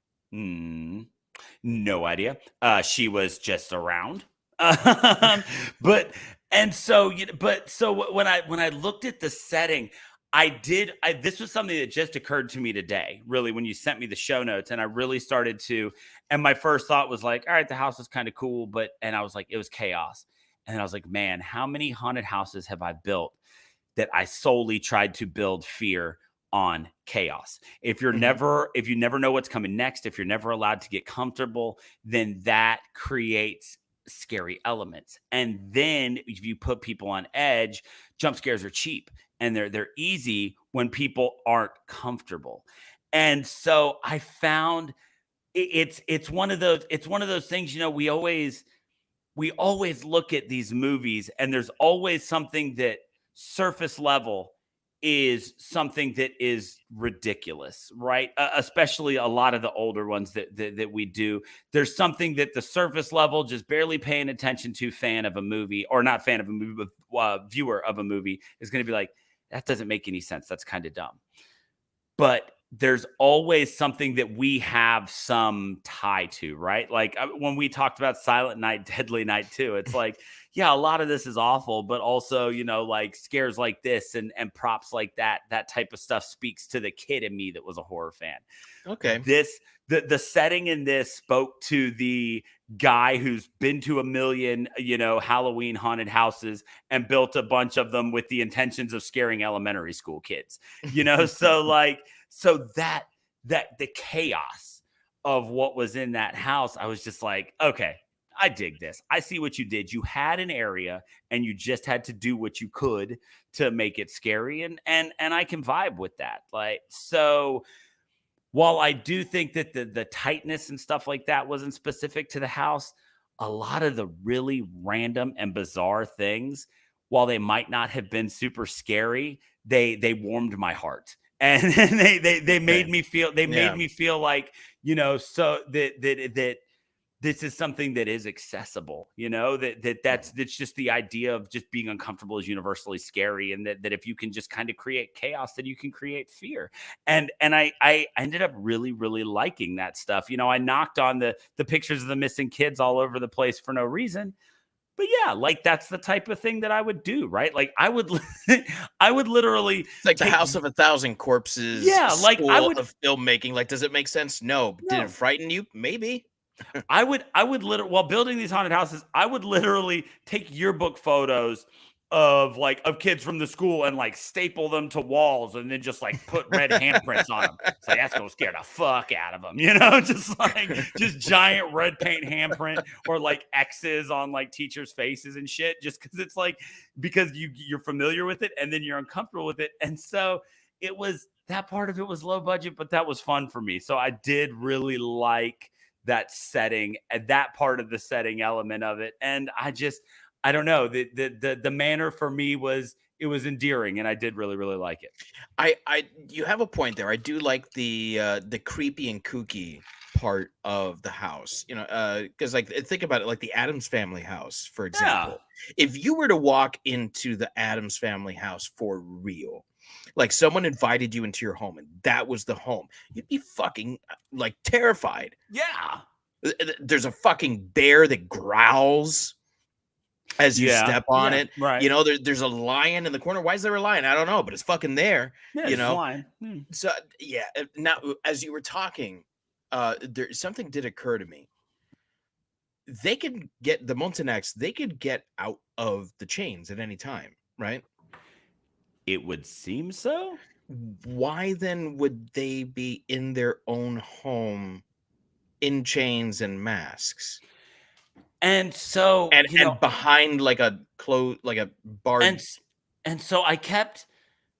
No idea. She was just around. But when I looked at the setting, this was something that just occurred to me today, really, when you sent me the show notes, and I really started to, and my first thought was like, all right, the house is kind of cool, and I was like, it was chaos. And then I was like, man, how many haunted houses have I built that I solely tried to build fear on chaos? If you never know what's coming next, if you're never allowed to get comfortable, then that creates scary elements. And then if you put people on edge, jump scares are cheap and they're easy when people aren't comfortable. And so I found it's one of those things, we always look at these movies and there's always something that surface level is something that is ridiculous, right? Especially a lot of the older ones that we do. There's something that the surface level, just barely paying attention to fan of a movie, or not fan of a movie, but viewer of a movie, is going to be like, that doesn't make any sense. That's kind of dumb. But there's always something that we have some tie to, right? Like when we talked about Silent Night, Deadly Night 2, it's like, yeah, a lot of this is awful, but also, like scares like this and props like that type of stuff speaks to the kid in me that was a horror fan. Okay. The setting in this spoke to the guy who's been to a million, Halloween haunted houses and built a bunch of them with the intentions of scaring elementary school kids, so that the chaos of what was in that house, I was just like, okay, I dig this. I see what you did. You had an area and you just had to do what you could to make it scary. And I can vibe with that. Like, so while I do think that the tightness and stuff like that wasn't specific to the house, a lot of the really random and bizarre things, while they might not have been super scary, they warmed my heart. And they made me feel made me feel like, so that this is something that is accessible, that's just the idea of just being uncomfortable is universally scary. And that if you can just kind of create chaos, then you can create fear. And I ended up really, really liking that stuff. I knocked on the pictures of the missing kids all over the place for no reason. But yeah, like that's the type of thing that I would do, right? Like I would literally It's like the House of a Thousand Corpses. Yeah, like I school would of filmmaking. Like, does it make sense? No. Did No. it frighten you? Maybe. I would literally, while building these haunted houses, I would literally take yearbook photos of kids from the school and like staple them to walls and then just like put red handprints on them. It's like, that's gonna scare the fuck out of them, just giant red paint handprint or like X's on like teachers' faces and shit, just because it's like, because you're familiar with it and then you're uncomfortable with it. And so that part of it was low budget, but that was fun for me. So I did really like that setting and that part of the setting element of it. And I don't know, the manner for me was endearing, and I did really, really like it. You have a point there. I do like the creepy and kooky part of the house, because like think about it, like the Addams Family house, for example. If you were to walk into the Addams Family house for real, like someone invited you into your home and that was the home, you'd be fucking like terrified. Yeah. There's a fucking bear that growls as you step on it. Right. There's a lion in the corner. Why is there a lion? I don't know, but it's fucking there. It's a lion. So yeah. Now, as you were talking, something did occur to me. They could get the Montagnards, they could get out of the chains at any time, right? It would seem so. Why then would they be in their own home in chains and masks? And so, and behind like a bar. And so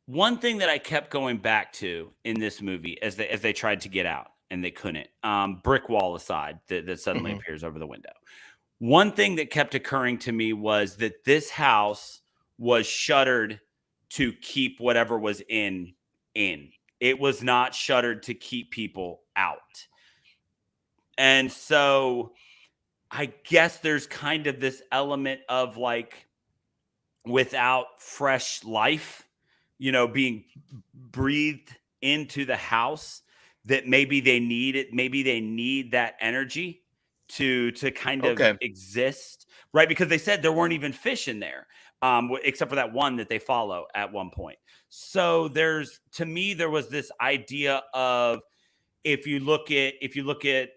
one thing that I kept going back to in this movie as they tried to get out and they couldn't, brick wall aside that suddenly appears over the window. One thing that kept occurring to me was that this house was shuttered to keep whatever was in. It was not shuttered to keep people out. And so I guess there's kind of this element of like, without fresh life, being breathed into the house, that maybe they need it. Maybe they need that energy to kind of exist, right? Because they said there weren't even fish in there, except for that one that they follow at one point. So to me, there was this idea of, if you look at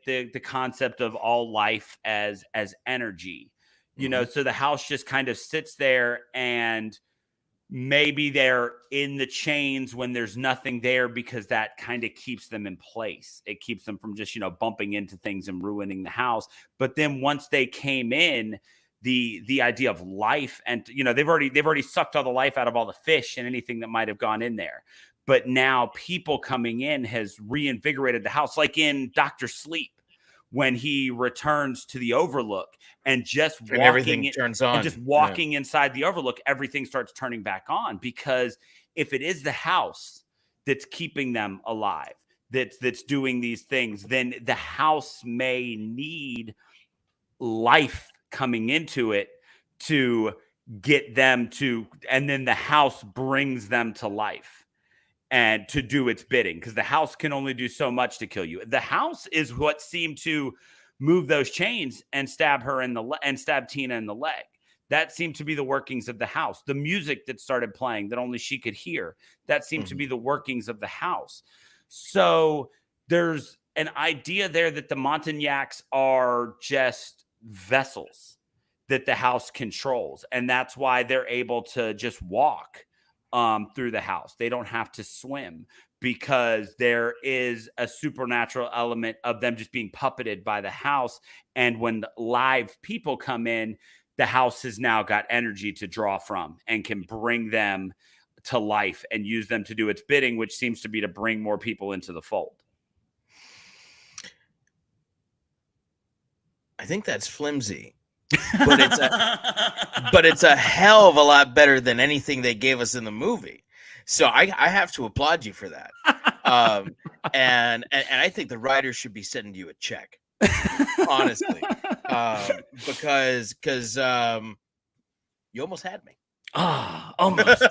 the concept of all life as energy, so the house just kind of sits there, and maybe they're in the chains when there's nothing there, because that kind of keeps them in place. It keeps them from just, bumping into things and ruining the house. But then once they came in, the idea of life, and they've already sucked all the life out of all the fish and anything that might have gone in there. But now people coming in has reinvigorated the house, like in Dr. Sleep, when he returns to the Overlook and just walking, everything turns on, and just walking inside the Overlook, everything starts turning back on. Because if it is the house that's keeping them alive, that's doing these things, then the house may need life coming into it to get them to, and then the house brings them to life and to do its bidding, because the house can only do so much to kill you. The house is what seemed to move those chains and stab her and stab Tina in the leg. That seemed to be the workings of the house. The music that started playing that only she could hear, that seemed to be the workings of the house. So there's an idea there that the Montagnards are just vessels that the house controls, and that's why they're able to just walk through the house. They don't have to swim, because there is a supernatural element of them just being puppeted by the house. And when live people come in, the house has now got energy to draw from and can bring them to life and use them to do its bidding, which seems to be to bring more people into the fold. I think that's flimsy, but it's a hell of a lot better than anything they gave us in the movie. So I have to applaud you for that. And I think the writers should be sending you a check, honestly, because you almost had me. Ah, almost.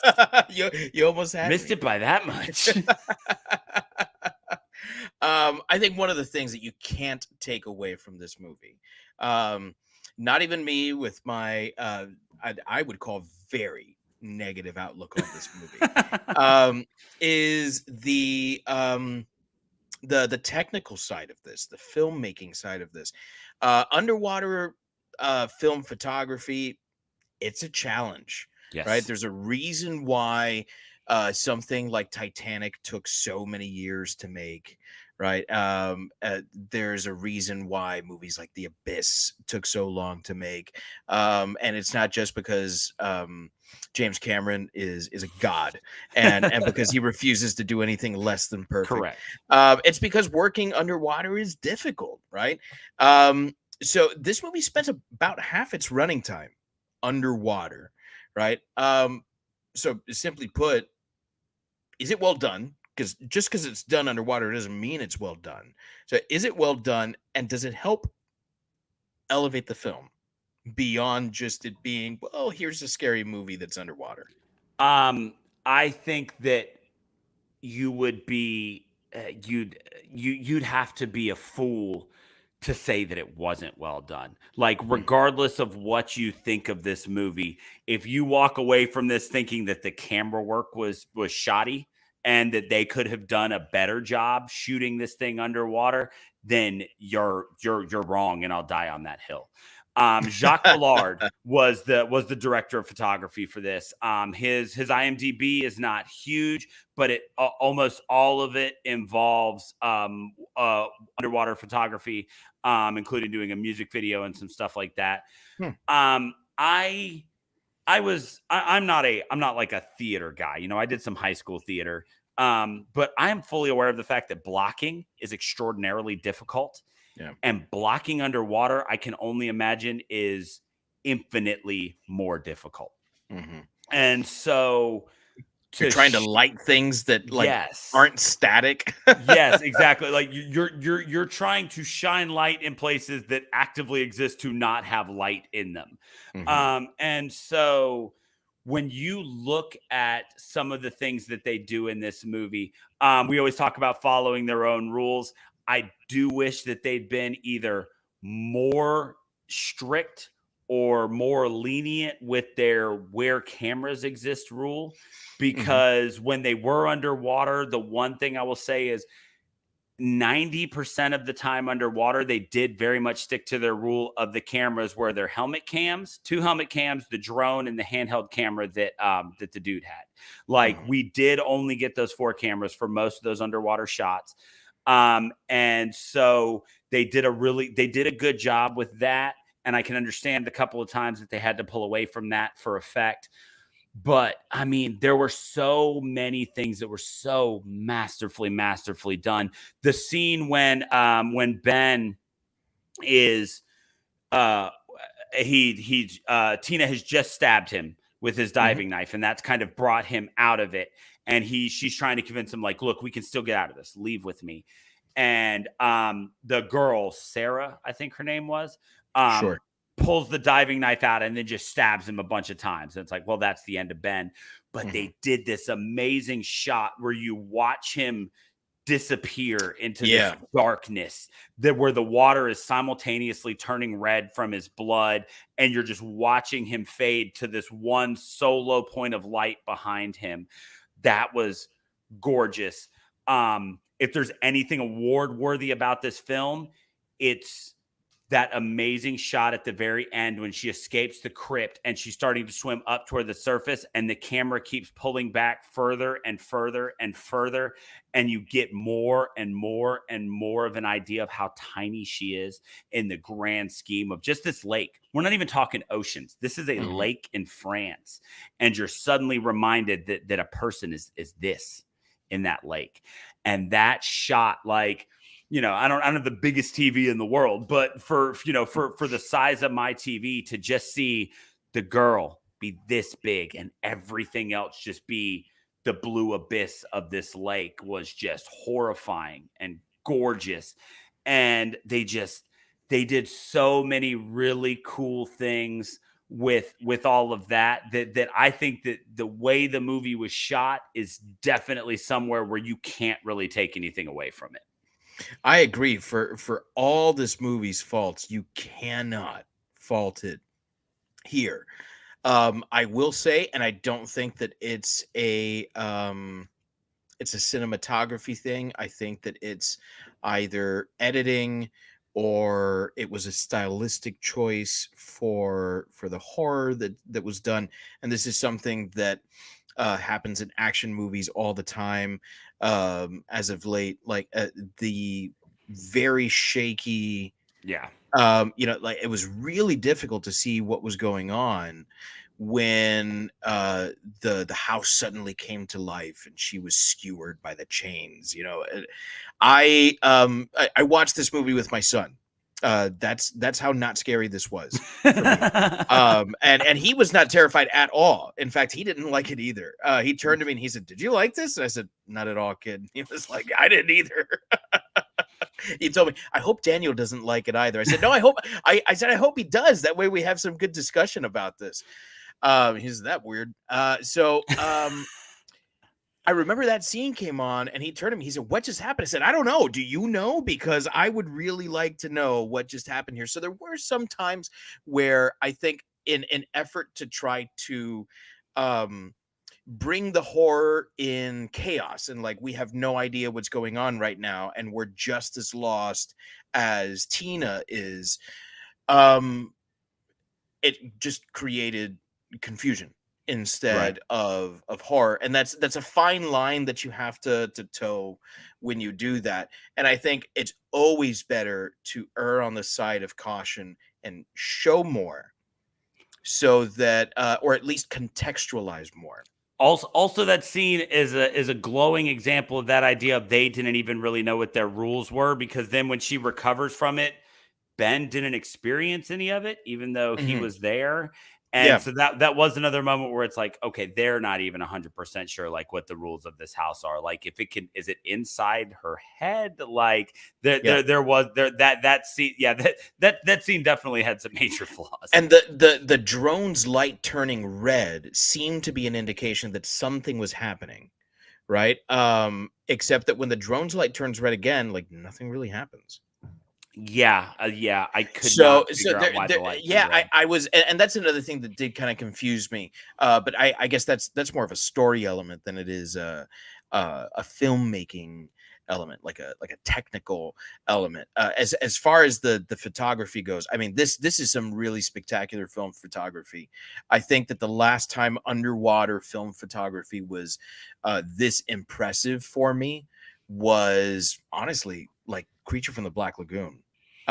you almost had missed me. it by that much. I think one of the things that you can't take away from this movie, not even me with my I would call very negative outlook on this movie, is the technical side of this, the filmmaking side of this. Underwater film photography, it's a challenge. Yes. Right? There's a reason why something like Titanic took so many years to make. Right. There's a reason why movies like The Abyss took so long to make. And it's not just because James Cameron is a god and because he refuses to do anything less than perfect. Correct. It's because working underwater is difficult. Right. So this movie spent about half its running time underwater. Right. So simply put, is it well done? Because just because it's done underwater doesn't mean it's well done. So is it well done, and does it help elevate the film beyond just it being, well, here's a scary movie that's underwater? I think that you would be you'd have to be a fool to say that it wasn't well done. Like, regardless of what you think of this movie, if you walk away from this thinking that the camera work was shoddy and that they could have done a better job shooting this thing underwater, then you're wrong, and I'll die on that hill. Jacques Villard was the director of photography for this. His IMDb is not huge, but it almost all of it involves underwater photography, including doing a music video and some stuff like that. I'm not like a theater guy. I did some high school theater. But I am fully aware of the fact that blocking is extraordinarily difficult. Yeah. And blocking underwater, I can only imagine, is infinitely more difficult. Mm-hmm. And so you're trying to light things that yes. aren't static. Yes, exactly. Like you're trying to shine light in places that actively exist to not have light in them. Mm-hmm. And so when you look at some of the things that they do in this movie, we always talk about following their own rules. I do wish that they'd been either more strict or more lenient with their where cameras exist rule, because when they were underwater, the one thing I will say is 90% of the time underwater, they did very much stick to their rule of the cameras where their helmet cams, 2 helmet cams, the drone, and the handheld camera that the dude had. Like, we did only get those 4 cameras for most of those underwater shots. And so they did a good job with that. And I can understand the couple of times that they had to pull away from that for effect. But I mean, there were so many things that were so masterfully done. The scene when Ben is Tina has just stabbed him with his diving knife, and that's kind of brought him out of it. And she's trying to convince him, like, look, we can still get out of this. Leave with me. And the girl, Sarah, I think her name was, sure, pulls the diving knife out and then just stabs him a bunch of times. And it's like, well, that's the end of Ben. But they did this amazing shot where you watch him disappear into this darkness, where the water is simultaneously turning red from his blood, and you're just watching him fade to this one solo point of light behind him. That was gorgeous. If there's anything award worthy about this film, it's that amazing shot at the very end when she escapes the crypt and she's starting to swim up toward the surface, and the camera keeps pulling back further and further and further, and you get more and more and more of an idea of how tiny she is in the grand scheme of just this lake. We're not even talking oceans. This is a lake in France, and you're suddenly reminded that a person is this in that lake. And that shot, like, I don't have the biggest TV in the world, but for the size of my TV, to just see the girl be this big and everything else just be the blue abyss of this lake was just horrifying and gorgeous. And they did so many really cool things with all of that I think that the way the movie was shot is definitely somewhere where you can't really take anything away from it. I agree. For all this movie's faults, you cannot fault it here. I will say, and I don't think that it's a cinematography thing. I think that it's either editing or it was a stylistic choice for the horror that was done. And this is something that happens in action movies all the time. As of late, like the very shaky, like it was really difficult to see what was going on when the house suddenly came to life and she was skewered by the chains. I watched this movie with my son. That's how not scary this was for me. And he was not terrified at all. In fact, he didn't like it either. He turned to me and he said, "Did you like this?" And I said, "Not at all, kid." He was like, "I didn't either." He told me, "I hope Daniel doesn't like it either." I said, "No, I said, I hope he does. That way we have some good discussion about this." He's that weird. I remember that scene came on and he turned to me. He said, "What just happened?" I said, "I don't know. Do you know? Because I would really like to know what just happened here." So there were some times where I think in an effort to try to bring the horror in chaos and like we have no idea what's going on right now and we're just as lost as Tina is, it just created confusion instead of horror. And that's a fine line that you have to toe when you do that. And I think it's always better to err on the side of caution and show more so that or at least contextualize more. Also, that scene is a glowing example of that idea of they didn't even really know what their rules were, because then when she recovers from it, Ben didn't experience any of it, even though he was there. And so that was another moment where it's like, okay, they're not even 100% sure like what the rules of this house are. Like if it can, is it inside her head? Like that scene. Yeah, that scene definitely had some major flaws. And the drone's light turning red seemed to be an indication that something was happening, right? Except that when the drone's light turns red again, like nothing really happens. Yeah, I could not figure out why the light. Yeah, I was, and that's another thing that did kind of confuse me. But I guess that's more of a story element than it is a filmmaking element, like a technical element. As far as the photography goes, I mean, this is some really spectacular film photography. I think that the last time underwater film photography was this impressive for me was honestly like Creature from the Black Lagoon.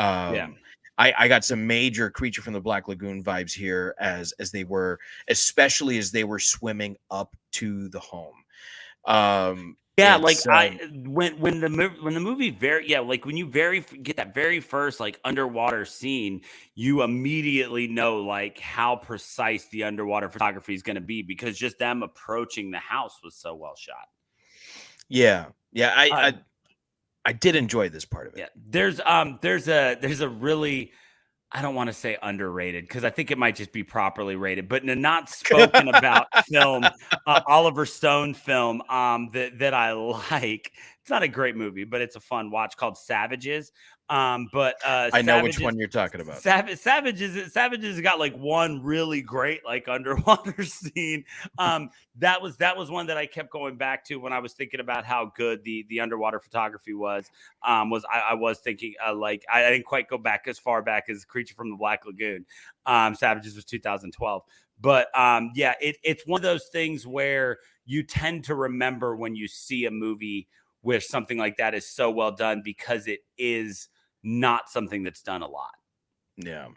I got some major Creature from the Black Lagoon vibes here as they were, especially as they were swimming up to the home. When the movie when you get that very first like underwater scene, you immediately know like how precise the underwater photography is going to be, because just them approaching the house was so well shot. I did enjoy this part of it. Yeah, there's a really, I don't want to say underrated because I think it might just be properly rated, but in a not spoken about film, Oliver Stone film that I like. It's not a great movie, but it's a fun watch, called Savages. But I know which one you're talking about. Savages got like one really great like underwater scene. That was one that I kept going back to when I was thinking about how good the underwater photography was. I was thinking like I didn't quite go back as far back as Creature from the Black Lagoon. Savages was 2012. But yeah, it's one of those things where you tend to remember when you see a movie where something like that is so well done because it is not something that's done a lot. Yeah.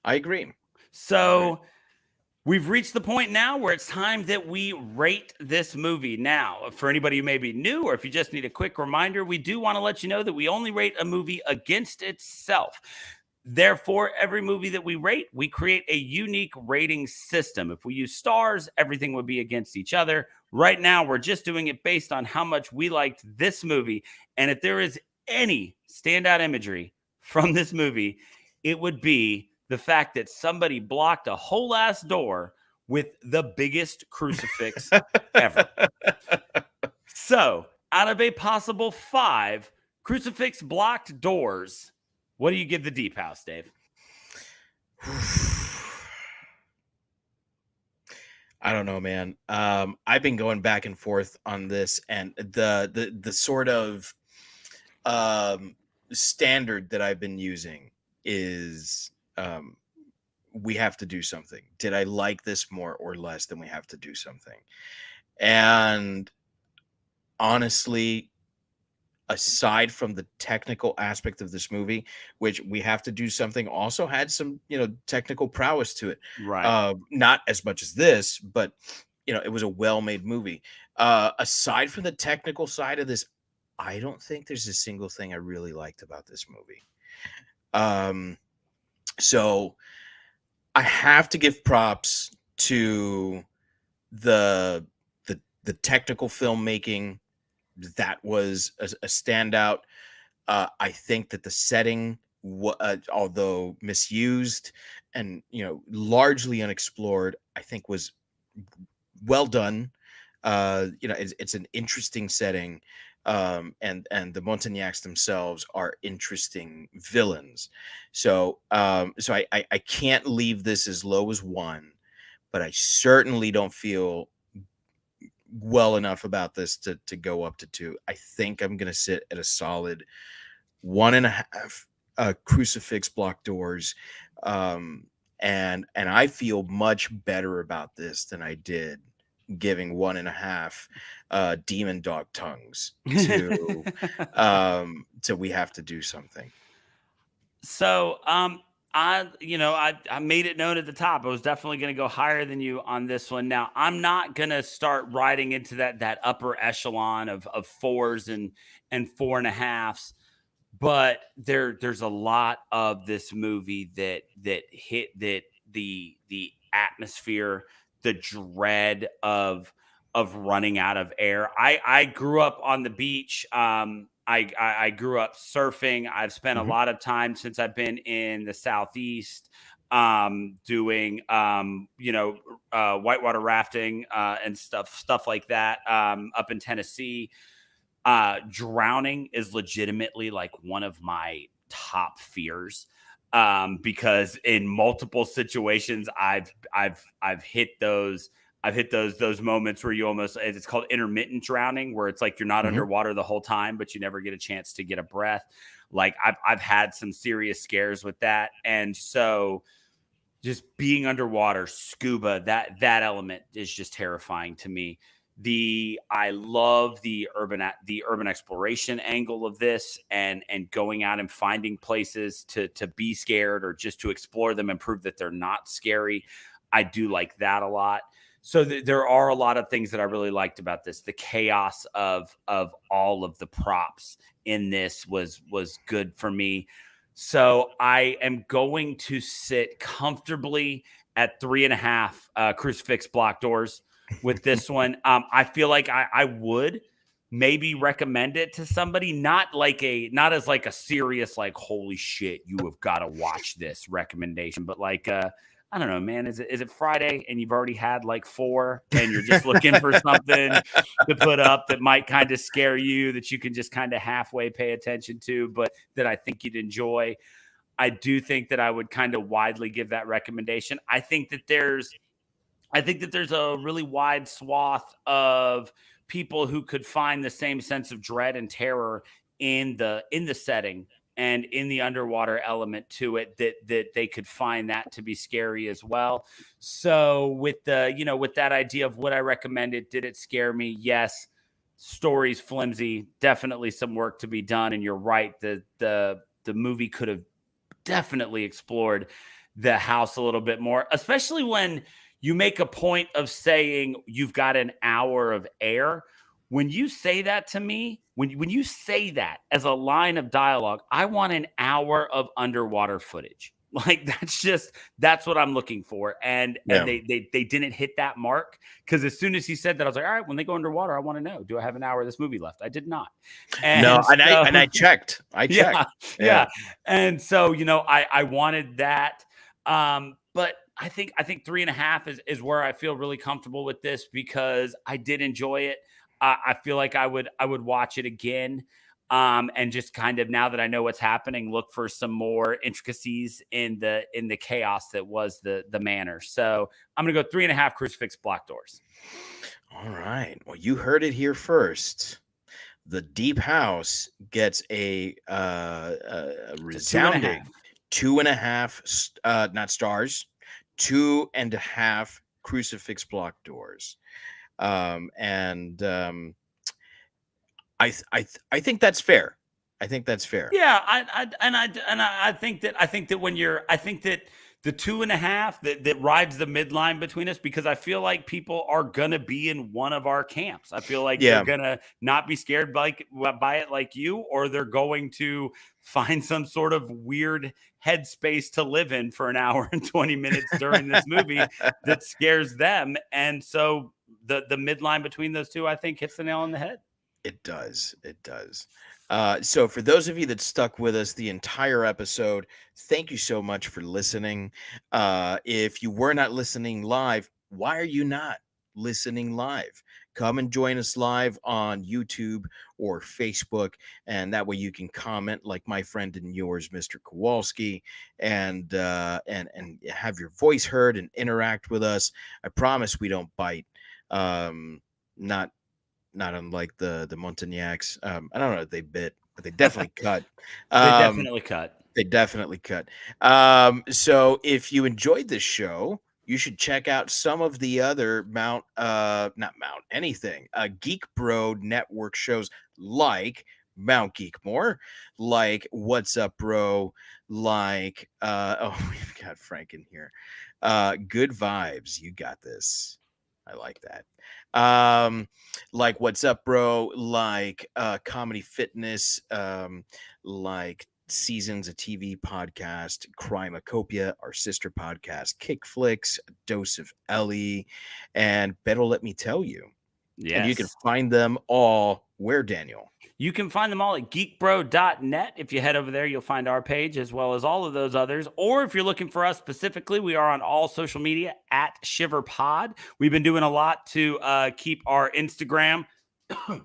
I agree. So we've reached the point now where it's time that we rate this movie. Now, for anybody who may be new, or if you just need a quick reminder, we do want to let you know that we only rate a movie against itself. Therefore, every movie that we rate, we create a unique rating system. If we use stars, everything would be against each other. Right now, we're just doing it based on how much we liked this movie. And if there is any standout imagery from this movie, it would be the fact that somebody blocked a whole ass door with the biggest crucifix ever. So, out of a possible 5 crucifix blocked doors, what do you give the Deep House, Dave? I don't know, man. I've been going back and forth on this, and the sort of standard that I've been using is we have to do something. Did I like this more or less than we have to do something? And honestly, aside from the technical aspect of this movie, which we have to do something, also had some, technical prowess to it. Right. Not as much as this, but it was a well-made movie. Aside from the technical side of this, I don't think there's a single thing I really liked about this movie. So I have to give props to the technical filmmaking. That was a standout. I think that the setting, although misused and largely unexplored, I think was well done. It's an interesting setting, and the Montagnacs themselves are interesting villains. So I can't leave this as low as 1, but I certainly don't feel well enough about this to go up to 2. I think I'm gonna sit at a solid 1.5 crucifix block doors, and I feel much better about this than I did giving 1.5 demon dog tongues to we have to do something. So I made it known at the top. I was definitely going to go higher than you on this one. Now, I'm not going to start riding into that upper echelon of 4s and 4.5s, but there's a lot of this movie that hit that the atmosphere, the dread of running out of air. I grew up on the beach. I grew up surfing. I've spent a lot of time since I've been in the Southeast doing, whitewater rafting and stuff like that up in Tennessee. Drowning is legitimately like one of my top fears because in multiple situations I've hit those. I've hit those moments where you almost, it's called intermittent drowning, where it's like you're not underwater the whole time, but you never get a chance to get a breath. Like I've had some serious scares with that. And so just being underwater, scuba, that element is just terrifying to me. I love the urban exploration angle of this and going out and finding places to be scared or just to explore them and prove that they're not scary. I do like that a lot. So there are a lot of things that I really liked about this. The chaos of all of the props in this was good for me. So I am going to sit comfortably at 3.5 crucifix block doors with this one. I feel like I would maybe recommend it to somebody, not as like a serious, like, holy shit, you have got to watch this recommendation, but like I don't know, man. Is it Friday and you've already had like 4 and you're just looking for something to put up that might kind of scare you, that you can just kind of halfway pay attention to, but that I think you'd enjoy? I do think that I would kind of widely give that recommendation. I think that there's a really wide swath of people who could find the same sense of dread and terror in the setting and in the underwater element to it, that they could find that to be scary as well. So with with that idea of what I recommended, did it scare me? Yes. Story's flimsy, definitely some work to be done. And you're right. The movie could have definitely explored the house a little bit more, especially when you make a point of saying you've got an hour of air. When you say that to me, when you say that as a line of dialogue, I want an hour of underwater footage. Like that's what I'm looking for. And they didn't hit that mark, because as soon as he said that, I was like, all right, when they go underwater, I want to know, do I have an hour of this movie left? I did not. And no, so, and I checked. Yeah. And so, I wanted that. But I think 3.5 is where I feel really comfortable with this, because I did enjoy it. I feel like I would watch it again. And just kind of, now that I know what's happening, look for some more intricacies in the chaos that was the manor. So I'm gonna go 3.5 crucifix block doors. All right. Well, you heard it here first. The Deep House gets a resounding 2.5, not stars, 2.5 crucifix block doors. I think that's fair. I think that's fair. Yeah, I think that when I think that the 2.5 that rides the midline between us, because I feel like people are gonna be in one of our camps. I feel like they're gonna not be scared by it like you, or they're going to find some sort of weird headspace to live in for an hour and 20 minutes during this movie that scares them. And so the midline between those two, I think, hits the nail on the head. It does. It does. So for those of you that stuck with us the entire episode, thank you so much for listening. If you were not listening live, why are you not listening live? Come and join us live on YouTube or Facebook, and that way you can comment like my friend and yours, Mr. Kowalski, and have your voice heard and interact with us. I promise we don't bite. Not unlike the Montagnacs. I don't know if they bit, but they definitely cut. They definitely cut. So if you enjoyed this show, you should check out some of the other Geek Bro Network shows, like Mount Geekmore, like What's Up Bro, like we've got Frank in here. Good Vibes, you got this. I like that. Like What's Up Bro, like Comedy Fitness, like Seasons, a TV podcast, Crimacopia, our sister podcast, Kick Flicks, A Dose of Ellie, and Better Let Me Tell You. Yes. And you can find them all where, Daniel? You can find them all at geekbro.net. If you head over there, you'll find our page as well as all of those others. Or if you're looking for us specifically, we are on all social media at Shiver Pod. We've been doing a lot to keep our Instagram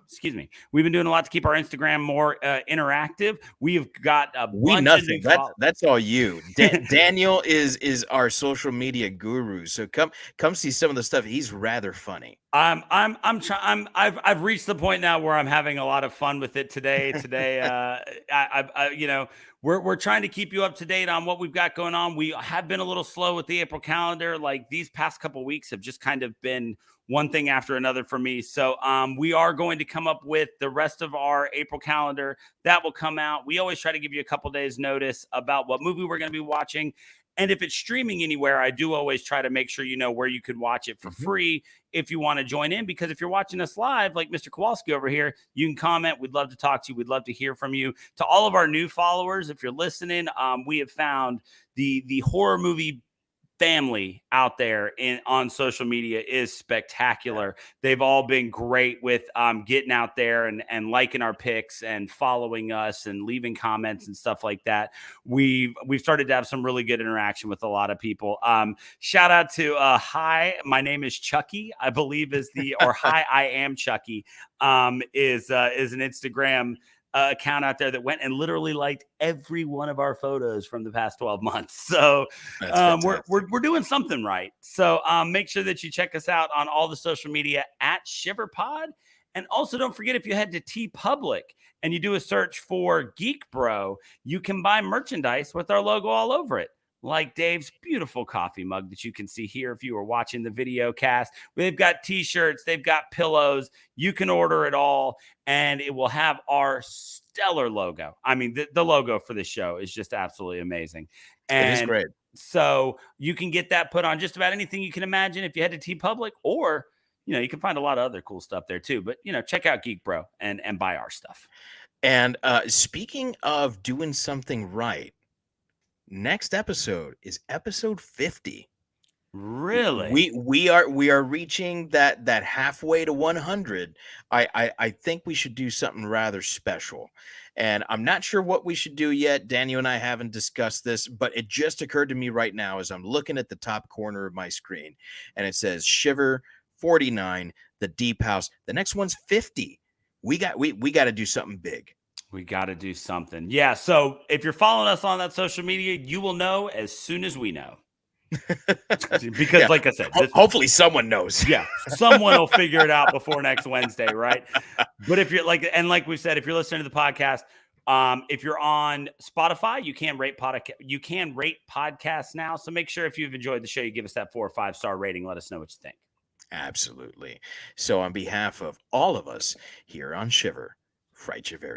excuse me. We've been doing a lot to keep our Instagram more interactive. We've got a bunch of new that's all you. Daniel is our social media guru. So come see some of the stuff. He's rather funny. I've reached the point now where I'm having a lot of fun with it today. We're trying to keep you up to date on what we've got going on. We have been a little slow with the April calendar. Like, these past couple of weeks have just kind of been one thing after another for me. So we are going to come up with the rest of our April calendar. That will come out. We always try to give you a couple days notice about what movie we're going to be watching. And if it's streaming anywhere, I do always try to make sure you know where you could watch it for free if you want to join in. Because if you're watching us live, like Mr. Kowalski over here, you can comment. We'd love to talk to you. We'd love to hear from you. To all of our new followers, if you're listening, we have found the horror movie family out there on social media is spectacular. They've all been great with getting out there and liking our pics and following us and leaving comments and stuff like that. We've started to have some really good interaction with a lot of people. Shout out to hi, my name is Chucky, I believe is or hi, I am Chucky, is an Instagram account out there that went and literally liked every one of our photos from the past 12 months. So we're doing something right. So make sure that you check us out on all the social media at ShiverPod. And also don't forget, if you head to TeePublic and you do a search for Geek Bro, you can buy merchandise with our logo all over it. Like Dave's beautiful coffee mug that you can see here if you are watching the video cast. They've got t-shirts, they've got pillows. You can order it all, and it will have our stellar logo. I mean, the logo for this show is just absolutely amazing. And it is great. So you can get that put on just about anything you can imagine if you head to TeePublic, or, you can find a lot of other cool stuff there too. But, check out Geek Bro and buy our stuff. And speaking of doing something right, next episode is episode 50. Really? We are reaching that halfway to 100. I think we should do something rather special, and I'm not sure what we should do yet. Daniel and I haven't discussed this, but it just occurred to me right now as I'm looking at the top corner of my screen, and it says Shiver 49, the Deep House. The next one's 50. We got to do something big. We got to do something. Yeah. So if you're following us on that social media, you will know as soon as we know. Because like I said, hopefully someone knows. Yeah. Someone will figure it out before next Wednesday. Right. But if you're like we said, if you're listening to the podcast, if you're on Spotify, you can rate podcasts now. So make sure if you've enjoyed the show, you give us that 4 or 5 star rating. Let us know what you think. Absolutely. So on behalf of all of us here on Shiver, fright you very